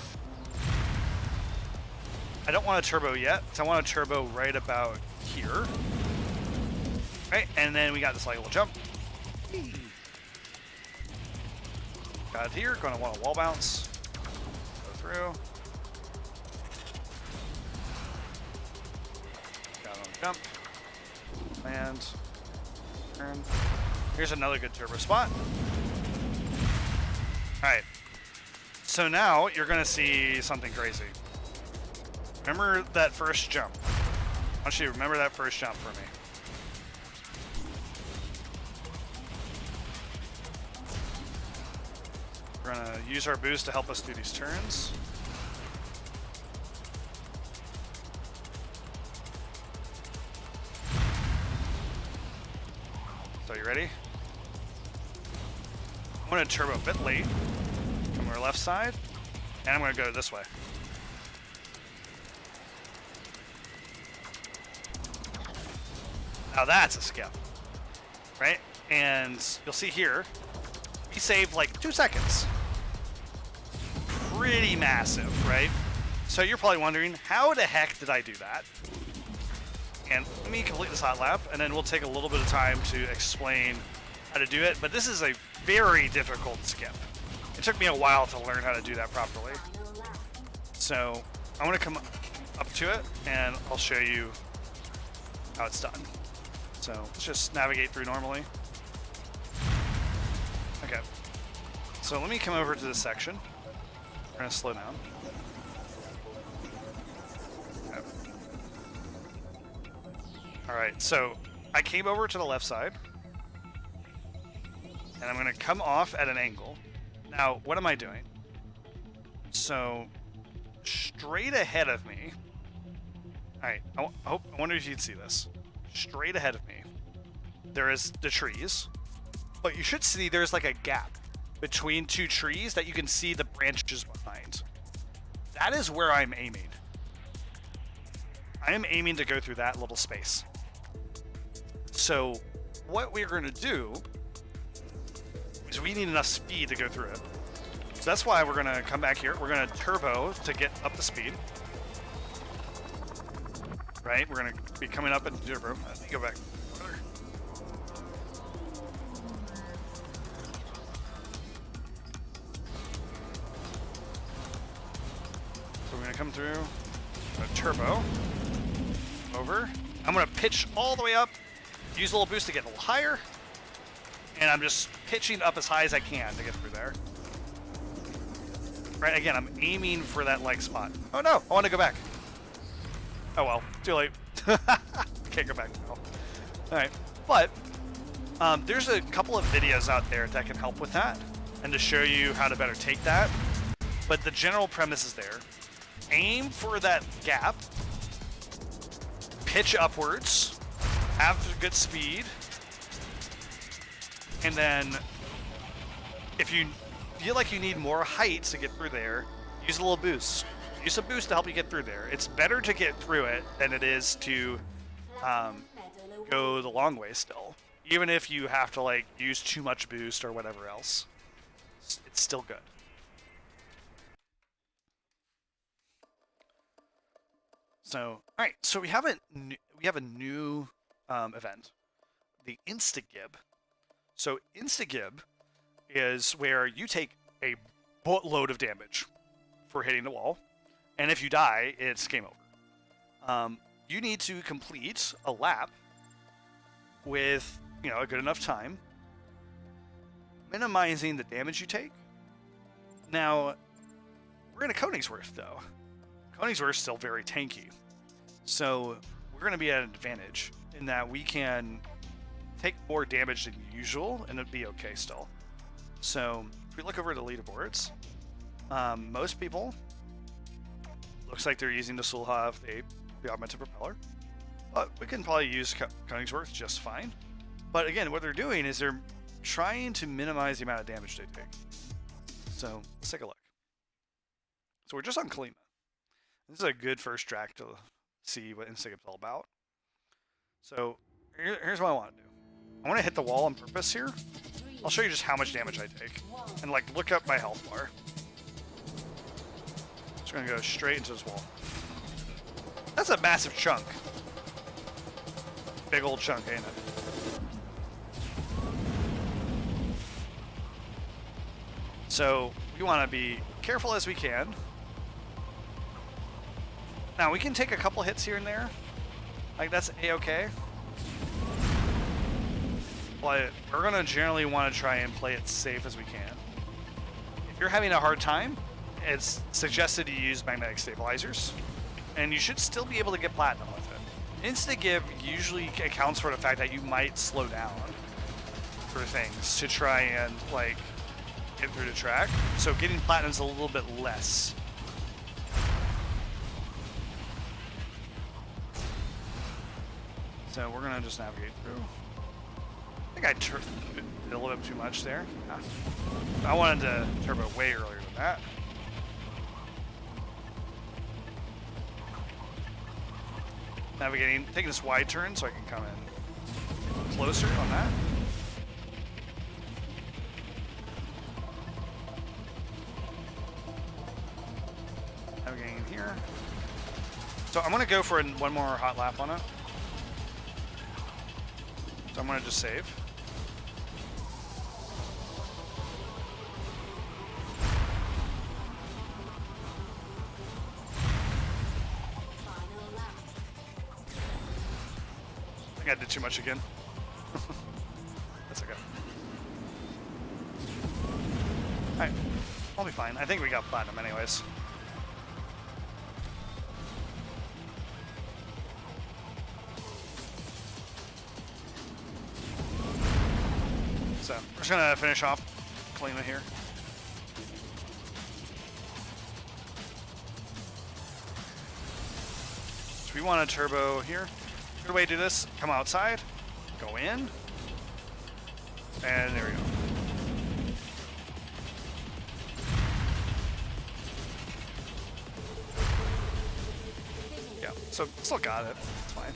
I don't want a turbo yet, so I want a turbo right about here. Right, and then we got this like little jump. Got it here, gonna want a wall bounce. Go through. Got it on jump. Land. Turn. Here's another good turbo spot. Alright. So now you're gonna see something crazy. Remember that first jump. I want you to remember that first jump for me. We're gonna use our boost to help us do these turns. So you ready? I'm gonna turbo a bit late from our left side, and I'm gonna go this way. Now that's a skip, right? And you'll see here, we saved like 2 seconds. Pretty massive, right? So you're probably wondering, how the heck did I do that? And let me complete this hot lap, and then we'll take a little bit of time to explain how to do it. But this is a very difficult skip. It took me a while to learn how to do that properly. So I'm gonna come up to it, and I'll show you how it's done. So let's just navigate through normally. Okay. So let me come over to this section. We're gonna slow down. Okay. Alright, so I came over to the left side. And I'm gonna come off at an angle. Now, what am I doing? So, straight ahead of me. Alright, I wonder if you'd see this. Straight ahead of me, there is the trees, but you should see there's like a gap between 2 trees that you can see the branches behind. That is where I'm aiming. I am aiming to go through that little space. So what we're going to do is we need enough speed to go through it. So that's why we're going to come back here. We're going to turbo to get up the speed. Right? We're going to be coming up at the turbo. Let me go back. So we're going to come through a turbo over. I'm going to pitch all the way up, use a little boost to get a little higher, and I'm just pitching up as high as I can to get through there. Right, again, I'm aiming for that leg spot. Oh no, I want to go back. Oh well, too late. Can't go back now. Alright, but there's a couple of videos out there that can help with that and to show you how to better take that. But the general premise is there. Aim for that gap, pitch upwards, have good speed, and then if you feel like you need more height to get through there, use a little boost. Use a boost to help you get through there. It's better to get through it than it is to go the long way still. Even if you have to like use too much boost or whatever else, it's still good. So, all right. So we have a new event, the Instagib. So Instagib is where you take a boatload of damage for hitting the wall, and if you die, it's game over. You need to complete a lap with a good enough time, minimizing the damage you take. Now, we're in a Königsworth though. Königsworth's still very tanky, so we're going to be at an advantage in that we can take more damage than usual and it'd be okay still. So if we look over the leaderboards, most people looks like they're using the Sulhav, the augmented propeller, but we can probably use Königsworth just fine. But again, what they're doing is they're trying to minimize the amount of damage they take. So let's take a look. So we're just on Kalima. This is a good first track to see what Instagib's all about. So here's what I want to do. I want to hit the wall on purpose here. I'll show you just how much damage I take. And like look up my health bar. Just gonna go straight into this wall. That's a massive chunk. Big old chunk, ain't it? So we want to be careful as we can. Now we can take a couple hits here and there. Like that's a-okay. But we're gonna generally want to try and play it safe as we can. If you're having a hard time, it's suggested to use magnetic stabilizers, and you should still be able to get platinum with it. Instagib usually accounts for the fact that you might slow down for things to try and like get through the track, so getting platinum's a little bit less. So we're gonna just navigate through. I think I did a little bit too much there. Yeah. I wanted to turbo way earlier than that. Navigating, taking this wide turn so I can come in closer on that. Navigating here. So I'm gonna go for one more hot lap on it. So I'm gonna just save. I think I did too much again. That's okay. Alright, I'll be fine. I think we got platinum anyways. So we're just gonna finish off Kalima here. So we want a turbo here. Good way to do this, come outside, go in, and there we go. Yeah, so still got it, it's fine.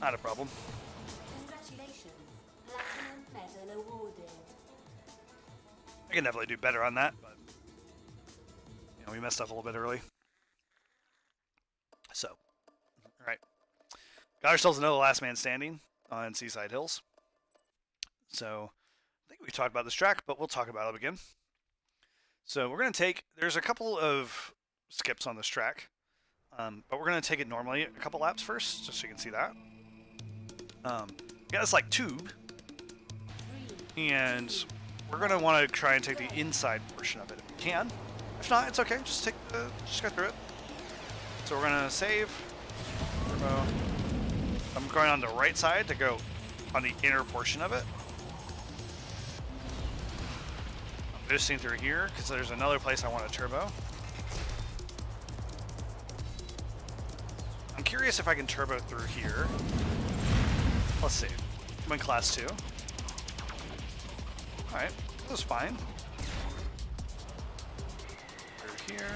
Not a problem. Congratulations. Platinum medal awarded. I can definitely do better on that, but we messed up a little bit early. So, all right. Got ourselves another last man standing on Seaside Hills. So, I think we talked about this track, but we'll talk about it again. So, we're going to take, there's a couple of skips on this track, but we're going to take it normally a couple laps first, just so you can see that. Got this like tube, and we're going to want to try and take the inside portion of it if we can. If not, it's okay, just go through it. So we're going to save, turbo. I'm going on the right side to go on the inner portion of it. I'm boosting through here because there's another place I want to turbo. I'm curious if I can turbo through here. Let's see. I'm in class 2. Alright, that was fine. Through here.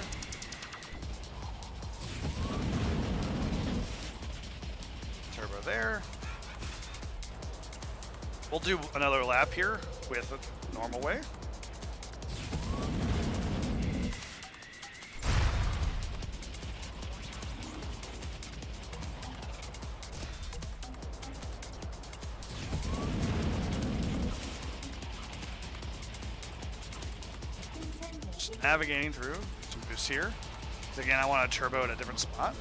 We'll do another lap here with a normal way. Just navigating through some boosts here. Again, I want to turbo at a different spot.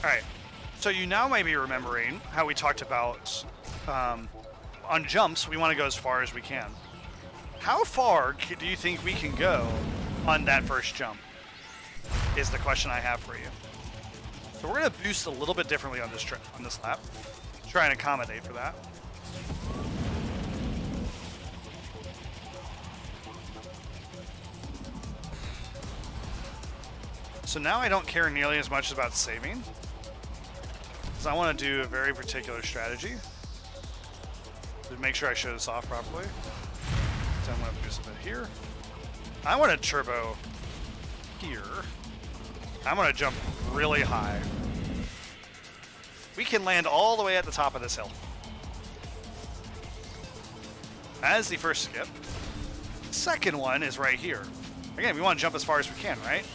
Alright, so you now may be remembering how we talked about on jumps, we want to go as far as we can. How far do you think we can go on that first jump? Is the question I have for you. So we're going to boost a little bit differently on this lap. Try and accommodate for that. So now I don't care nearly as much about saving, because I want to do a very particular strategy to make sure I show this off properly. So I'm going to boost a bit here. I want to turbo here. I'm going to jump really high. We can land all the way at the top of this hill. That is the first skip. The second one is right here. Again, we want to jump as far as we can, right?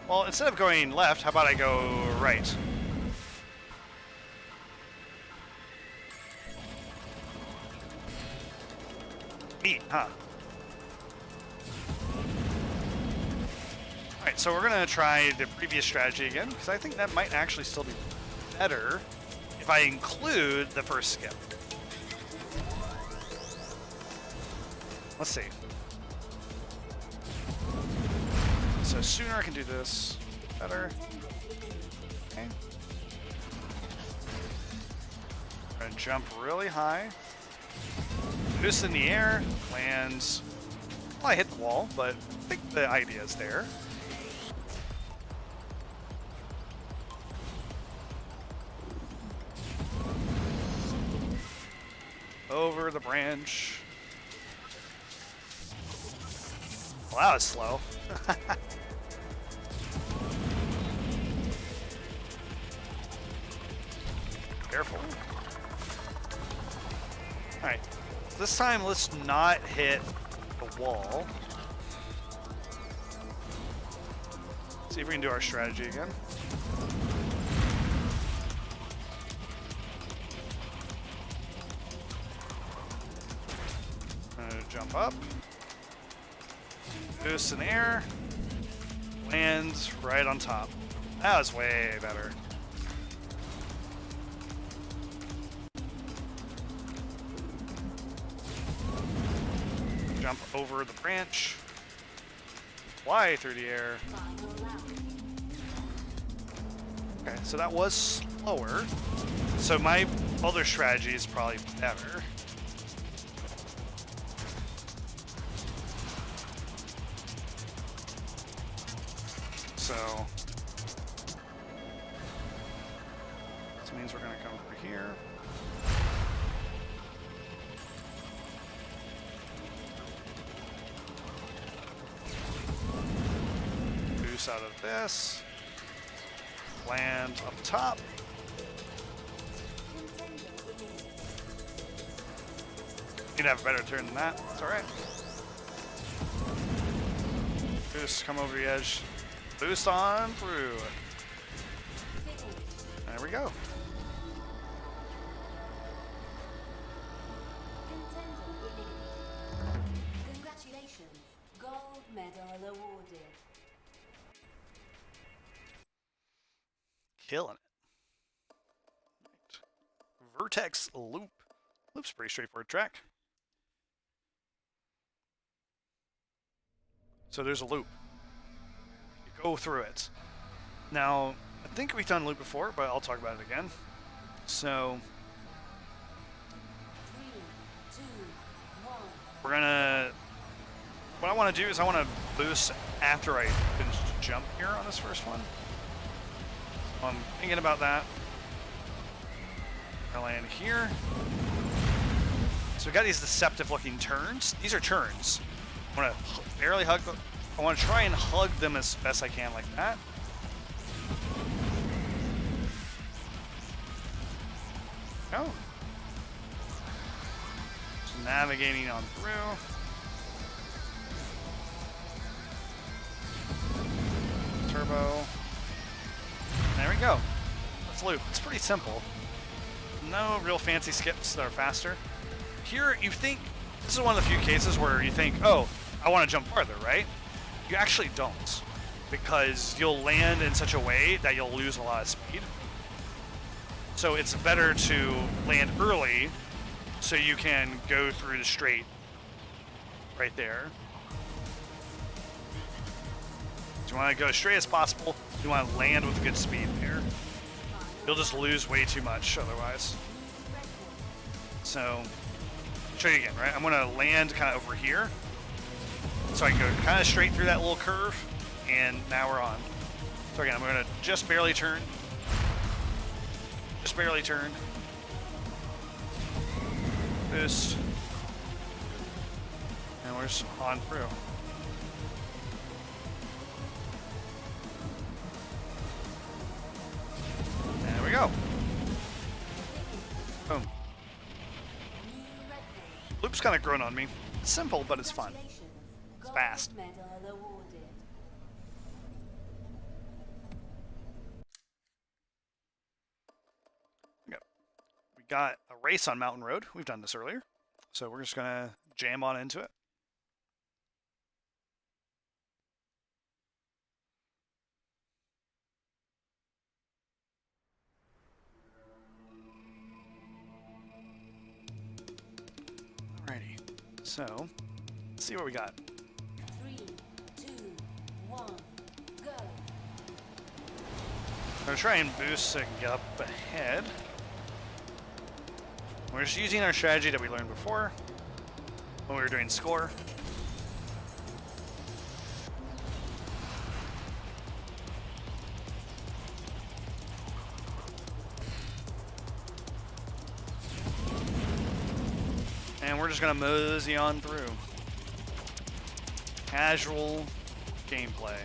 Well, instead of going left, how about I go right? Neat, huh? Alright, so we're going to try the previous strategy again, because I think that might actually still be better if I include the first skip. Let's see. So sooner I can do this, better. Okay. I'm going to jump really high. Boost in the air, lands. Well, I hit the wall, but I think the idea is there. Over the branch. Well, that was slow. Careful. Alright. This time, let's not hit the wall. See if we can do our strategy again. Jump up. Boost in the air. Lands right on top. That was way better. Jump over the branch. Fly through the air. Okay, so that was slower. So my other strategy is probably better. So this means we're going to come over here. Boost out of this. Land up top. You'd have a better turn than that. It's alright. Boost, come over the edge. Boost on through. There we go. Congratulations. Gold medal awarded. Killing it. Right. Vertex loop. Loop's a pretty straightforward track. So there's a loop. You go through it. Now, I think we've done loop before, but I'll talk about it again. So 3, 2, 1. we're gonna. What I want to do is I want to boost after I finish the jump here on this first one. So I'm thinking about that. I'll land here. So we got these deceptive looking turns. These are turns. I want to barely hug them. I want to try and hug them as best I can like that. Go. Just navigating on through. Turbo. There we go. Let's loop. It's pretty simple. No real fancy skips that are faster. Here, you think, this is one of the few cases where you think, oh, I want to jump farther, right? You actually don't, because you'll land in such a way that you'll lose a lot of speed. So it's better to land early so you can go through the straight right there. You want to go as straight as possible. You want to land with good speed there. You'll just lose way too much otherwise. So, show you again, right? I'm going to land kind of over here. So I can go kind of straight through that little curve. And now we're on. So again, I'm going to just barely turn. Just barely turn. Boost. And we're just on through. There we go. Boom. Loop's kind of grown on me. It's simple, but it's fun. It's fast. Yep. We got a race on Mountain Road. We've done this earlier. So we're just going to jam on into it. Alrighty. So, let's see what we got. 3, 2, 1, go. I'm going to try and boost so I can get up ahead. We're just using our strategy that we learned before when we were doing score. And we're just going to mosey on through. Casual gameplay.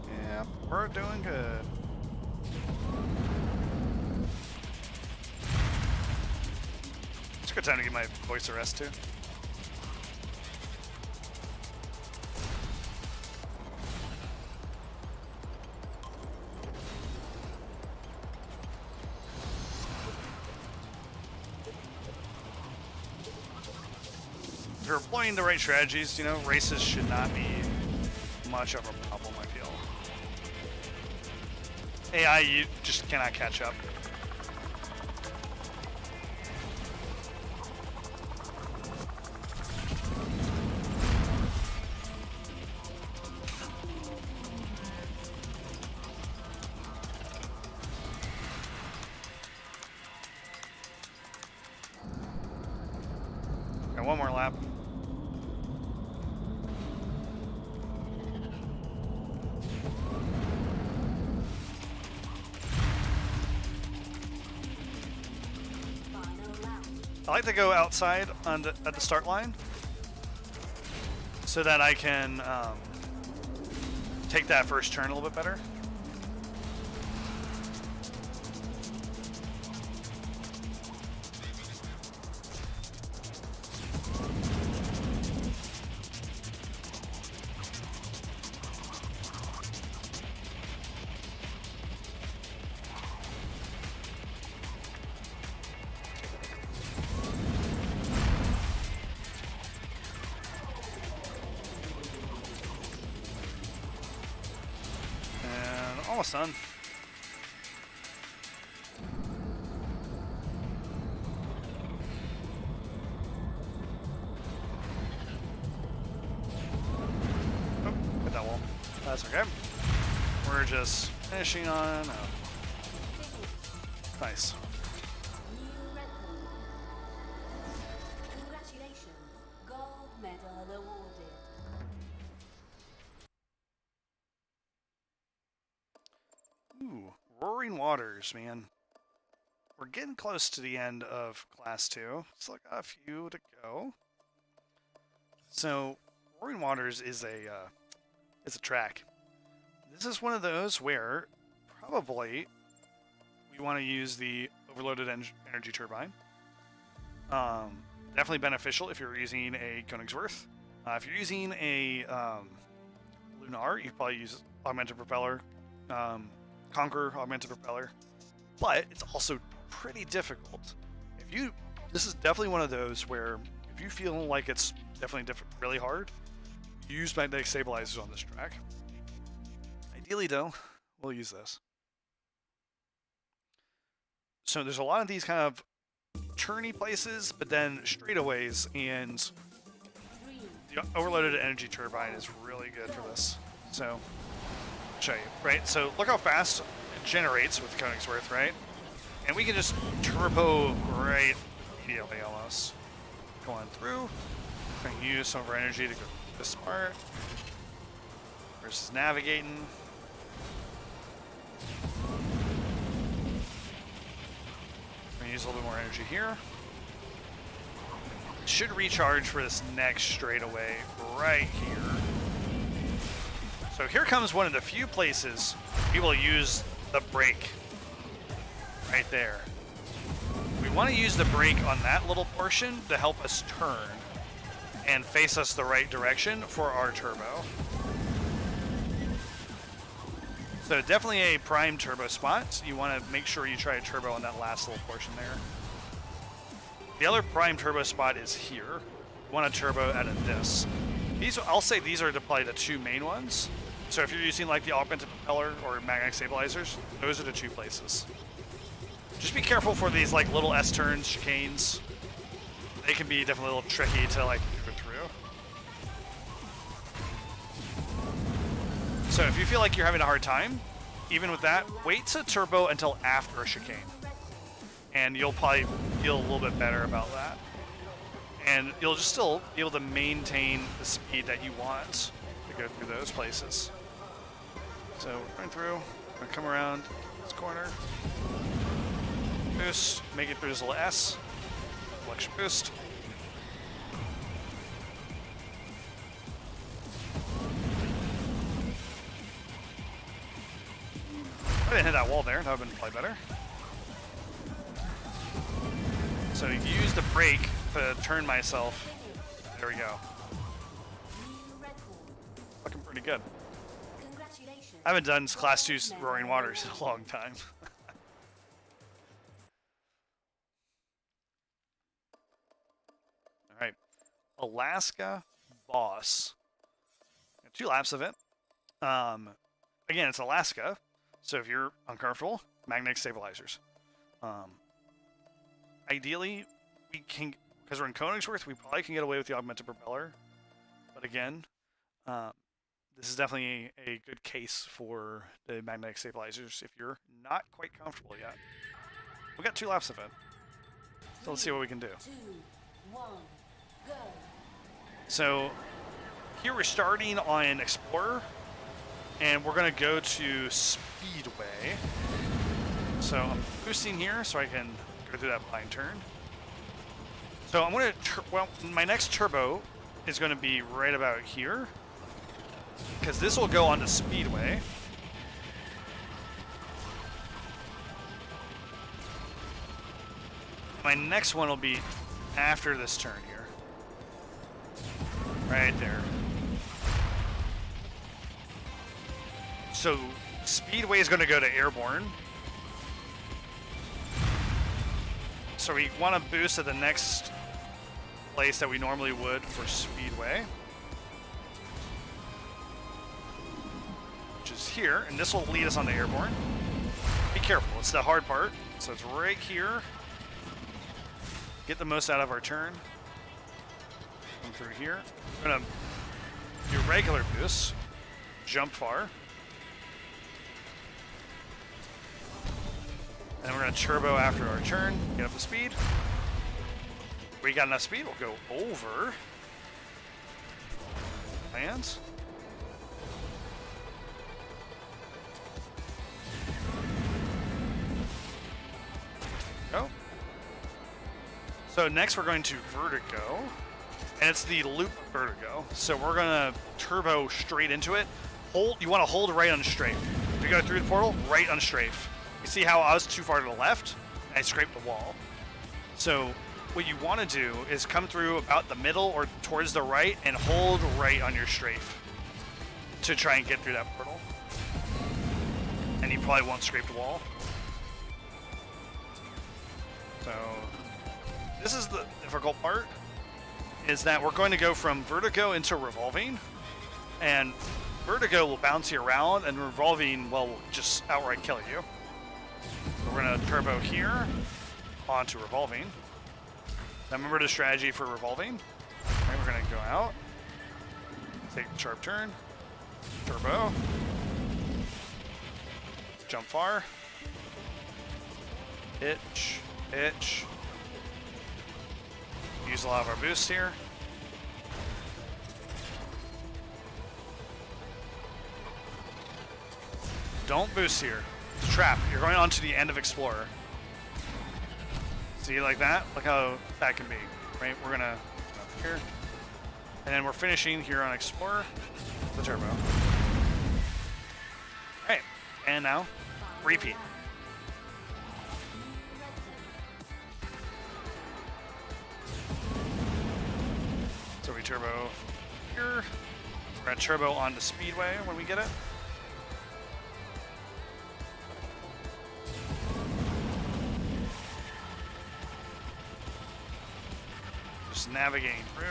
Yeah, we're doing good. It's a good time to get my voice a rest too. If you're employing the right strategies, you know, races should not be much of a problem, I feel. AI, you just cannot catch up. Got one more lap. I like to go outside on at the start line so that I can take that first turn a little bit better. Almost done. Oh, hit that wall. That's okay. just finishing on. Oh, nice. New record. Congratulations. Gold medal awarded. Ooh, Roaring Waters, man. We're getting close to the end of Class 2. Still got a few to go. So, Roaring Waters is a track. This is one of those where probably we want to use the overloaded energy turbine. Definitely beneficial if you're using a Königsworth. If you're using a Lunar, you probably use augmented propeller, Conqueror augmented propeller. But it's also pretty difficult. This is definitely one of those where if you feel like it's definitely really hard, use magnetic stabilizers on this track. Ideally, though, we'll use this. So there's a lot of these kind of turny places, but then straightaways, and the overloaded energy turbine is really good for this. So, I'll show you, right? So look how fast it generates with Königsworth, right? And we can just turbo right immediately almost. Going through, we can use some of our energy to go this part versus navigating. We're gonna use a little bit more energy here. Should recharge for this next straightaway right here. So here comes one of the few places we will use the brake. Right there. We want to use the brake on that little portion to help us turn and face us the right direction for our turbo. So definitely a prime turbo spot. You want to make sure you try a turbo on that last little portion there. The other prime turbo spot is here. You want a turbo out of this. I'll say these are probably the two main ones. So if you're using like the augmented propeller or magnetic stabilizers, those are the two places. Just be careful for these like little S-turns, chicanes. They can be definitely a little tricky to like go through. So if you feel like you're having a hard time, even with that, wait to turbo until after a chicane. And you'll probably feel a little bit better about that. And you'll just still be able to maintain the speed that you want to go through those places. So we're going through, we're gonna come around this corner. Boost, make it through this little S. Collection boost. I didn't hit that wall there, that would have been probably better. So if you use the brake to turn myself, there we go. Looking pretty good. I haven't done Class 2 Roaring Waters in a long time. Alright. Alaska Boss. 2 laps of it. Again, it's Alaska, so if you're uncomfortable, magnetic stabilizers. Ideally, we can, because we're in Königsworth, we probably can get away with the augmented propeller. But again, this is definitely a good case for the magnetic stabilizers if you're not quite comfortable yet. We got 2 laps of it. So let's see what we can do. 2, 1, go. So here we're starting on Explorer, and we're going to go to Speedway. So I'm boosting here so I can go through that blind turn. So I'm going to, well, my next turbo is going to be right about here, because this will go on to Speedway. My next one will be after this turn here. Right there. So Speedway is going to go to Airborne. So we want to boost at the next place that we normally would for Speedway, which is here, and this will lead us on to Airborne. Be careful, it's the hard part. So it's right here. Get the most out of our turn. Come through here. I'm gonna do regular boosts. Jump far. And we're going to turbo after our turn, get up to speed. If we got enough speed, we'll go over. Lands. Go. So next we're going to vertigo. And it's the loop vertigo. So we're going to turbo straight into it. Hold. You want to hold right on strafe. If you go through the portal, right on strafe. You see how I was too far to the left? I scraped the wall. So what you want to do is come through about the middle or towards the right and hold right on your strafe to try and get through that portal. And you probably won't scrape the wall. So this is the difficult part, is that we're going to go from vertigo into revolving, and vertigo will bounce you around and revolving will just outright kill you. So we're going to turbo here onto revolving. Now remember the strategy for revolving. Right, we're going to go out, take a sharp turn, turbo, jump far, hitch, hitch. Use a lot of our boosts here. Don't boost here. It's a trap. You're going on to the end of Explorer. See, like that? Look how that can be. Right? We're gonna up here. And then we're finishing here on Explorer. The turbo. Alright. And now, repeat. So we turbo here. We're gonna turbo onto Speedway when we get it. Just navigating through.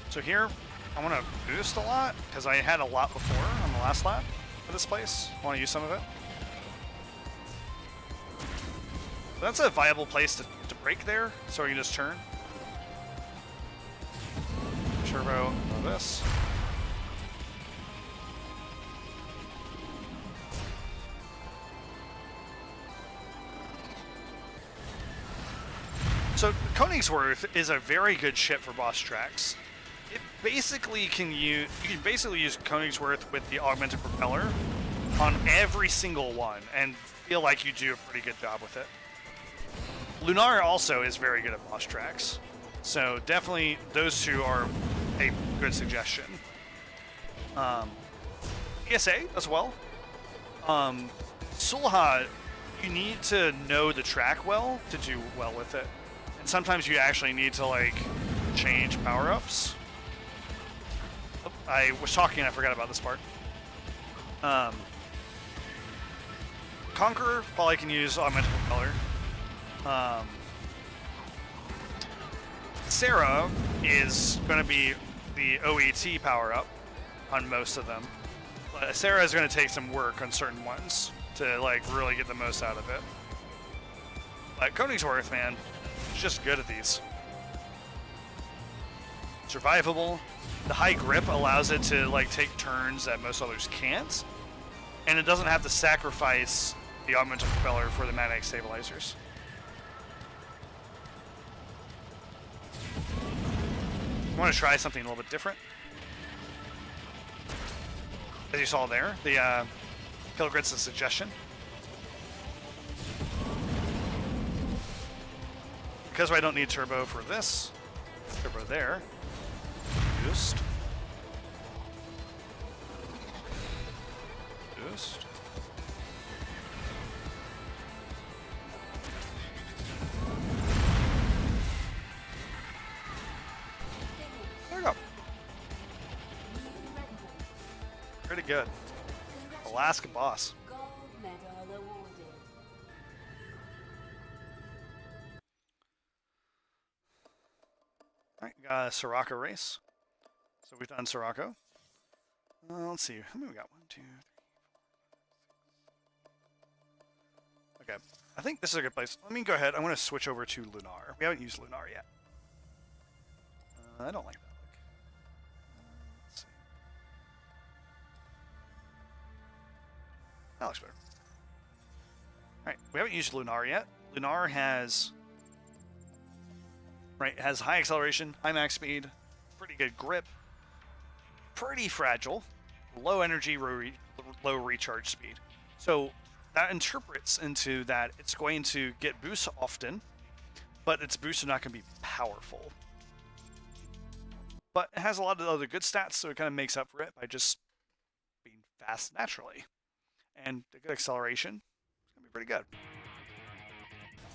So here, I want to boost a lot, because I had a lot before on the last lap of this place. I want to use some of it. That's a viable place to brake there, so we can just turn. Turbo on this. So Königsworth is a very good ship for boss tracks. It basically you can basically use Königsworth with the augmented propeller on every single one and feel like you do a pretty good job with it. Lunar also is very good at boss tracks, so definitely those two are a good suggestion. ESA as well. Sulha, you need to know the track well to do well with it, and sometimes you actually need to like change power-ups. I was talking and I forgot about this part. Conqueror probably can use augmented propeller. Sarah is going to be the OET power-up on most of them. But Sarah is going to take some work on certain ones to like really get the most out of it. But Königsworth, man, is just good at these. Survivable. The high grip allows it to like take turns that most others can't, and it doesn't have to sacrifice the augmented propeller for the magnetic stabilizers. I want to try something a little bit different. As you saw there, the Kill Grid's a suggestion. Because I don't need turbo for this, turbo there. Boost. Boost. There we go. Pretty good. Alaska boss. Gold medal awarded. Alright, got a Soraka race. So we've done Soraka. Let's see, how many we got? 1, 2, 3, 4, 5, 6. Okay, I think this is a good place. Let me go ahead. I'm going to switch over to Lunar. We haven't used Lunar yet. I don't like that look. Let's see. That looks better. Alright, we haven't used Lunar yet. Lunar has high acceleration, high max speed, pretty good grip, pretty fragile, low energy, low recharge speed. So that interprets into that it's going to get boosts often, but its boosts are not going to be powerful. But it has a lot of other good stats, so it kind of makes up for it by just being fast naturally. And a good acceleration, it's going to be pretty good.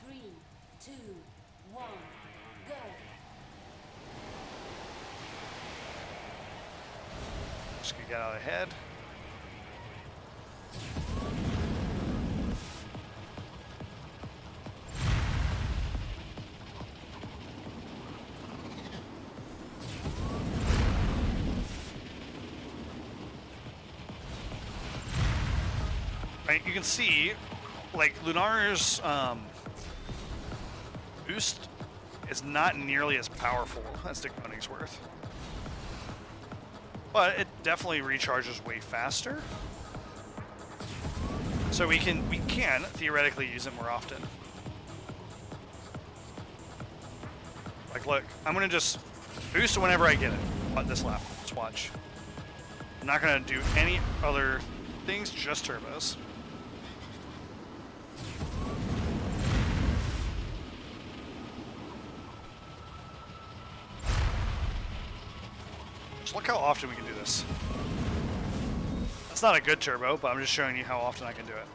3, 2, 1, go. Just going to get out ahead. Right, you can see, like, Lunar's boost is not nearly as powerful as the Königsworth. But it definitely recharges way faster. So we can theoretically use it more often. Like, look, I'm gonna just boost whenever I get it. This lap, let's watch. I'm not gonna do any other things, just turbos. Just look how often we can do this. That's not a good turbo, but I'm just showing you how often I can do it.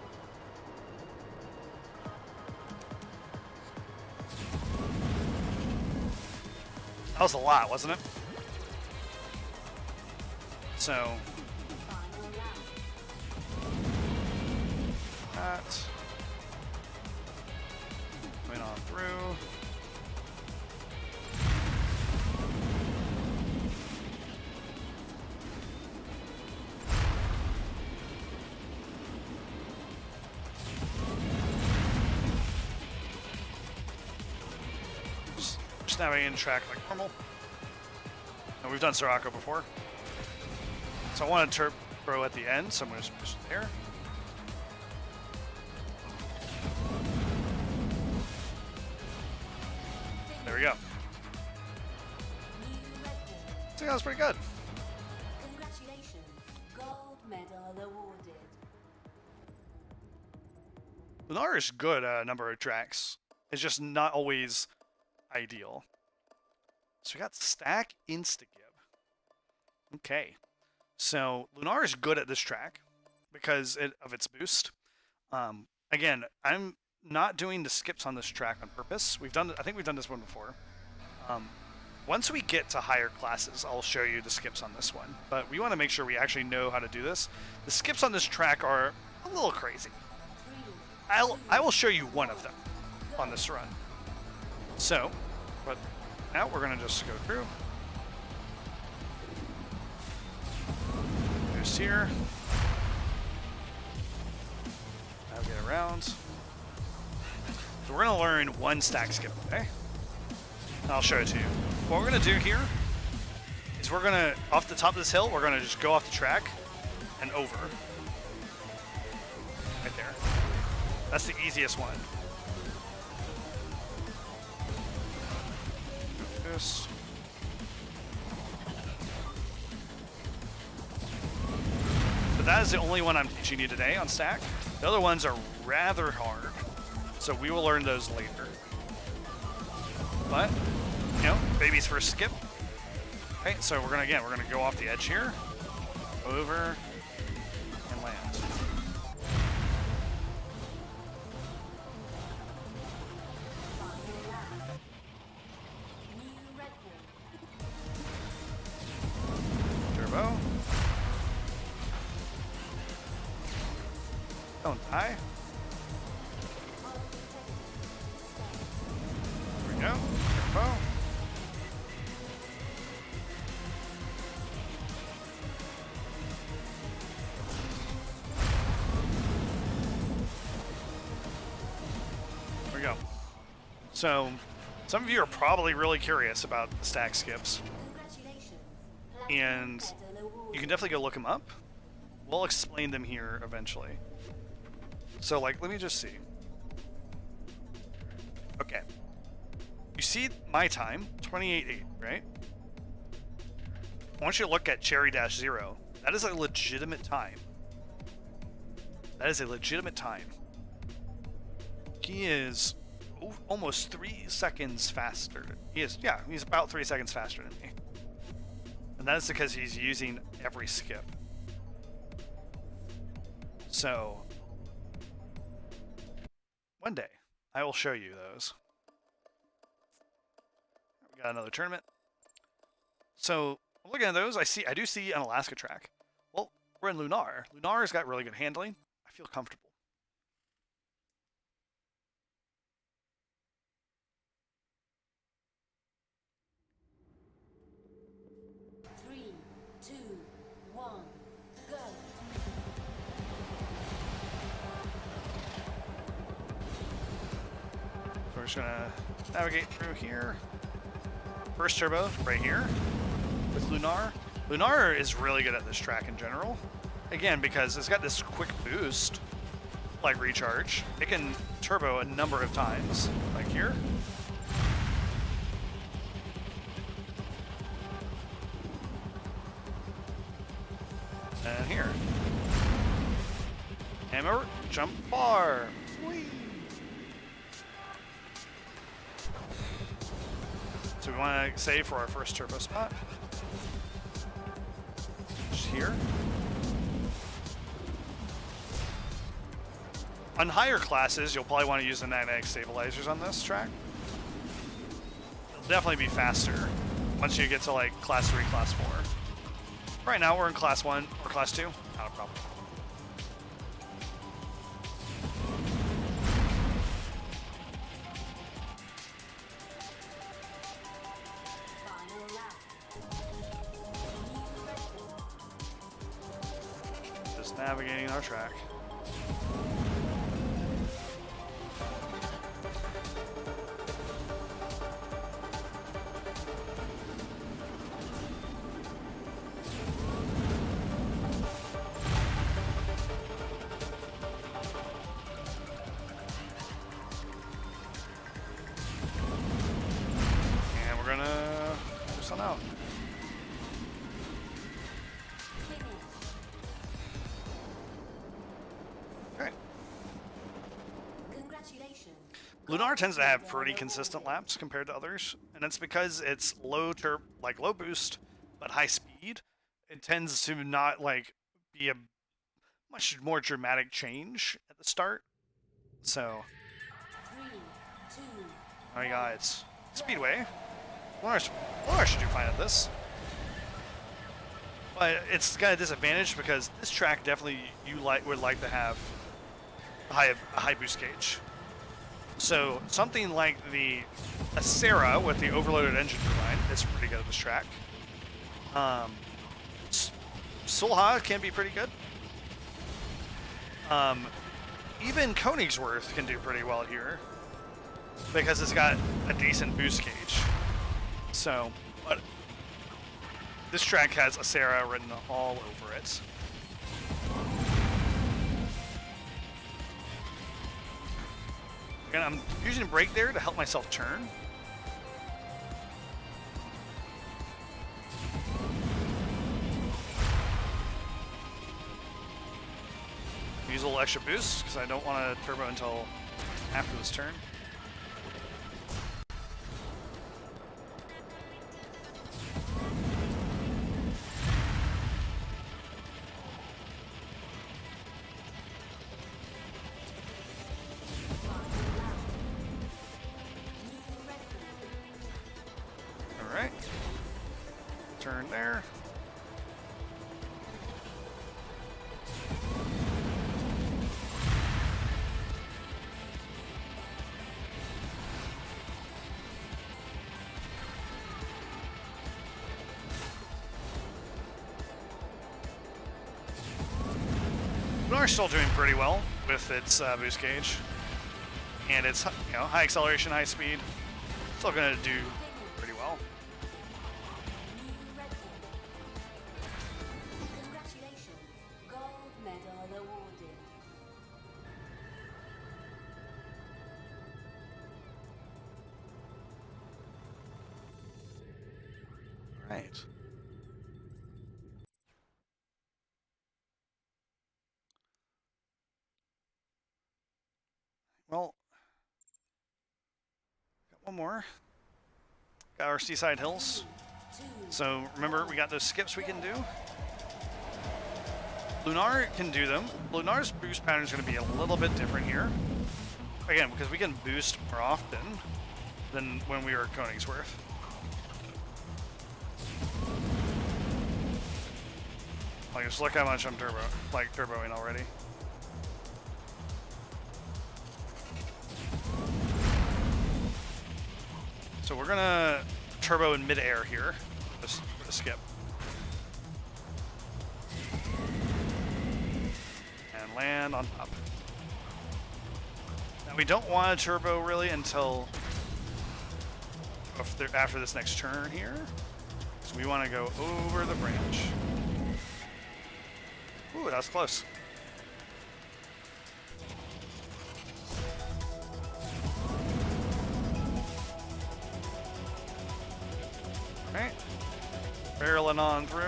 That was a lot, wasn't it? So, that. Going on through. Just navigating the track like normal. And we've done Sirocco before. So I want to turbo at the end, so I'm going to push it there. There we go. I think that was pretty good. Congratulations, gold medal awarded. Lunar is good at a number of tracks. It's just not always ideal. So we got stack insta-give. Okay. So Lunar is good at this track because of its boost. Again, I'm not doing the skips on this track on purpose. I think we've done this one before. Once we get to higher classes, I'll show you the skips on this one. But we want to make sure we actually know how to do this. The skips on this track are a little crazy. I will show you one of them on this run. So, but now we're going to just go through. Boost here. Now get around. So we're going to learn one stack skip, okay? And I'll show it to you. What we're going to do here is we're going to, off the top of this hill, we're going to just go off the track and over. Right there. That's the easiest one. This. But that is the only one I'm teaching you today on stack. The other ones are rather hard, so we will learn those later. But, you know, baby's first skip. Okay, so we're gonna go off the edge here, over, and land. Turbo. Don't die. There we go. Turbo. There we go. So, some of you are probably really curious about the stack skips. and Medal awarded. you can definitely go look them up. We'll explain them here eventually. So, like, let me just see. Okay. You see my time, 28.8, right? I want you to look at Cherry-0. That is a legitimate time. That is a legitimate time. He is almost 3 seconds faster. He's about 3 seconds faster than me. And that is because he's using every skip. So, one day, I will show you those. We got another tournament. So, looking at those, I do see an Alaska track. Well, we're in Lunar. Lunar's got really good handling. I feel comfortable. Three, two, one, go. So we're just gonna navigate through here. First turbo right here with Lunar. Lunar is really good at this track in general. Again, because it's got this quick boost, like recharge. It can turbo a number of times, like here. And here. Hammer, jump bar. Whee! So we want to save for our first turbo spot. Just here. On higher classes, you'll probably want to use the magnetic stabilizers on this track. It'll definitely be faster once you get to like class 3, class 4. Right now we're in class 1 or class 2. Not a problem. Final lap. Just navigating our track. And we're gonna push on out. Finish. Okay. Congratulations. Lunar tends to have pretty consistent laps compared to others, and it's because it's low boost but high speed. It tends to not like be a much more dramatic change at the start. So, 3, 2, oh my god, it's Speedway. Lunar should do fine at this, but it's got a disadvantage because this track definitely would like to have a high boost gauge. So something like the Acera with the overloaded engine turbine is pretty good at this track. Sulha can be pretty good. Even Königsworth can do pretty well here because it's got a decent boost gauge. So, but this track has Acera written all over it. Again, I'm using brake there to help myself turn. Use a little extra boost because I don't want to turbo until after this turn. Alright. Turn there. Lunar's still doing pretty well with its boost gauge, and it's high acceleration, high speed. Still gonna do pretty well. Right. Well, got one more. Got our seaside hills. So remember, we got those skips we can do. Lunar can do them. Lunar's boost pattern is going to be a little bit different here. Again, because we can boost more often than when we were at Königsworth. Like, just look how much I'm turboing already. So we're gonna turbo in midair here with a skip. And land on top. Now we don't want to turbo really until after this next turn here. So we want to go over the branch. Ooh, that was close. Alright. Barreling on through.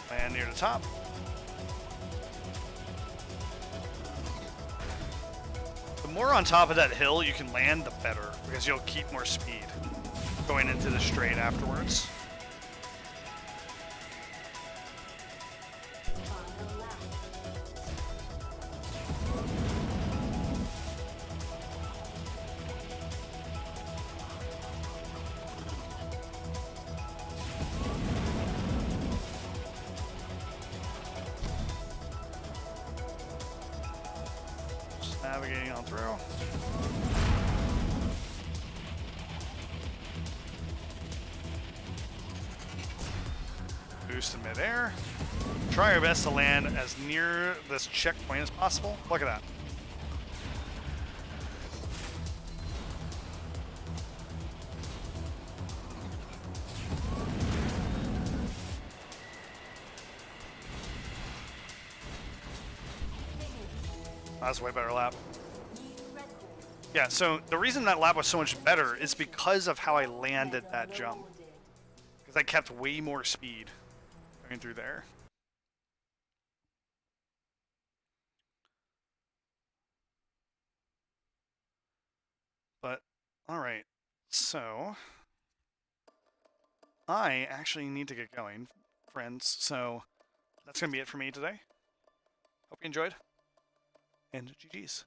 Land near the top. The more on top of that hill you can land, the better, because you'll keep more speed going into the straight afterwards. Final lap. Just navigating on through. Boost in midair. Try our best to land as near this checkpoint as possible. Look at that. That's a way better lap. New record. Yeah, so the reason that lap was so much better is because of how I landed that jump. Awarded. Because I kept way more speed going through there. But, alright. So, I actually need to get going, friends. So, that's going to be it for me today. Hope you enjoyed. And GG's.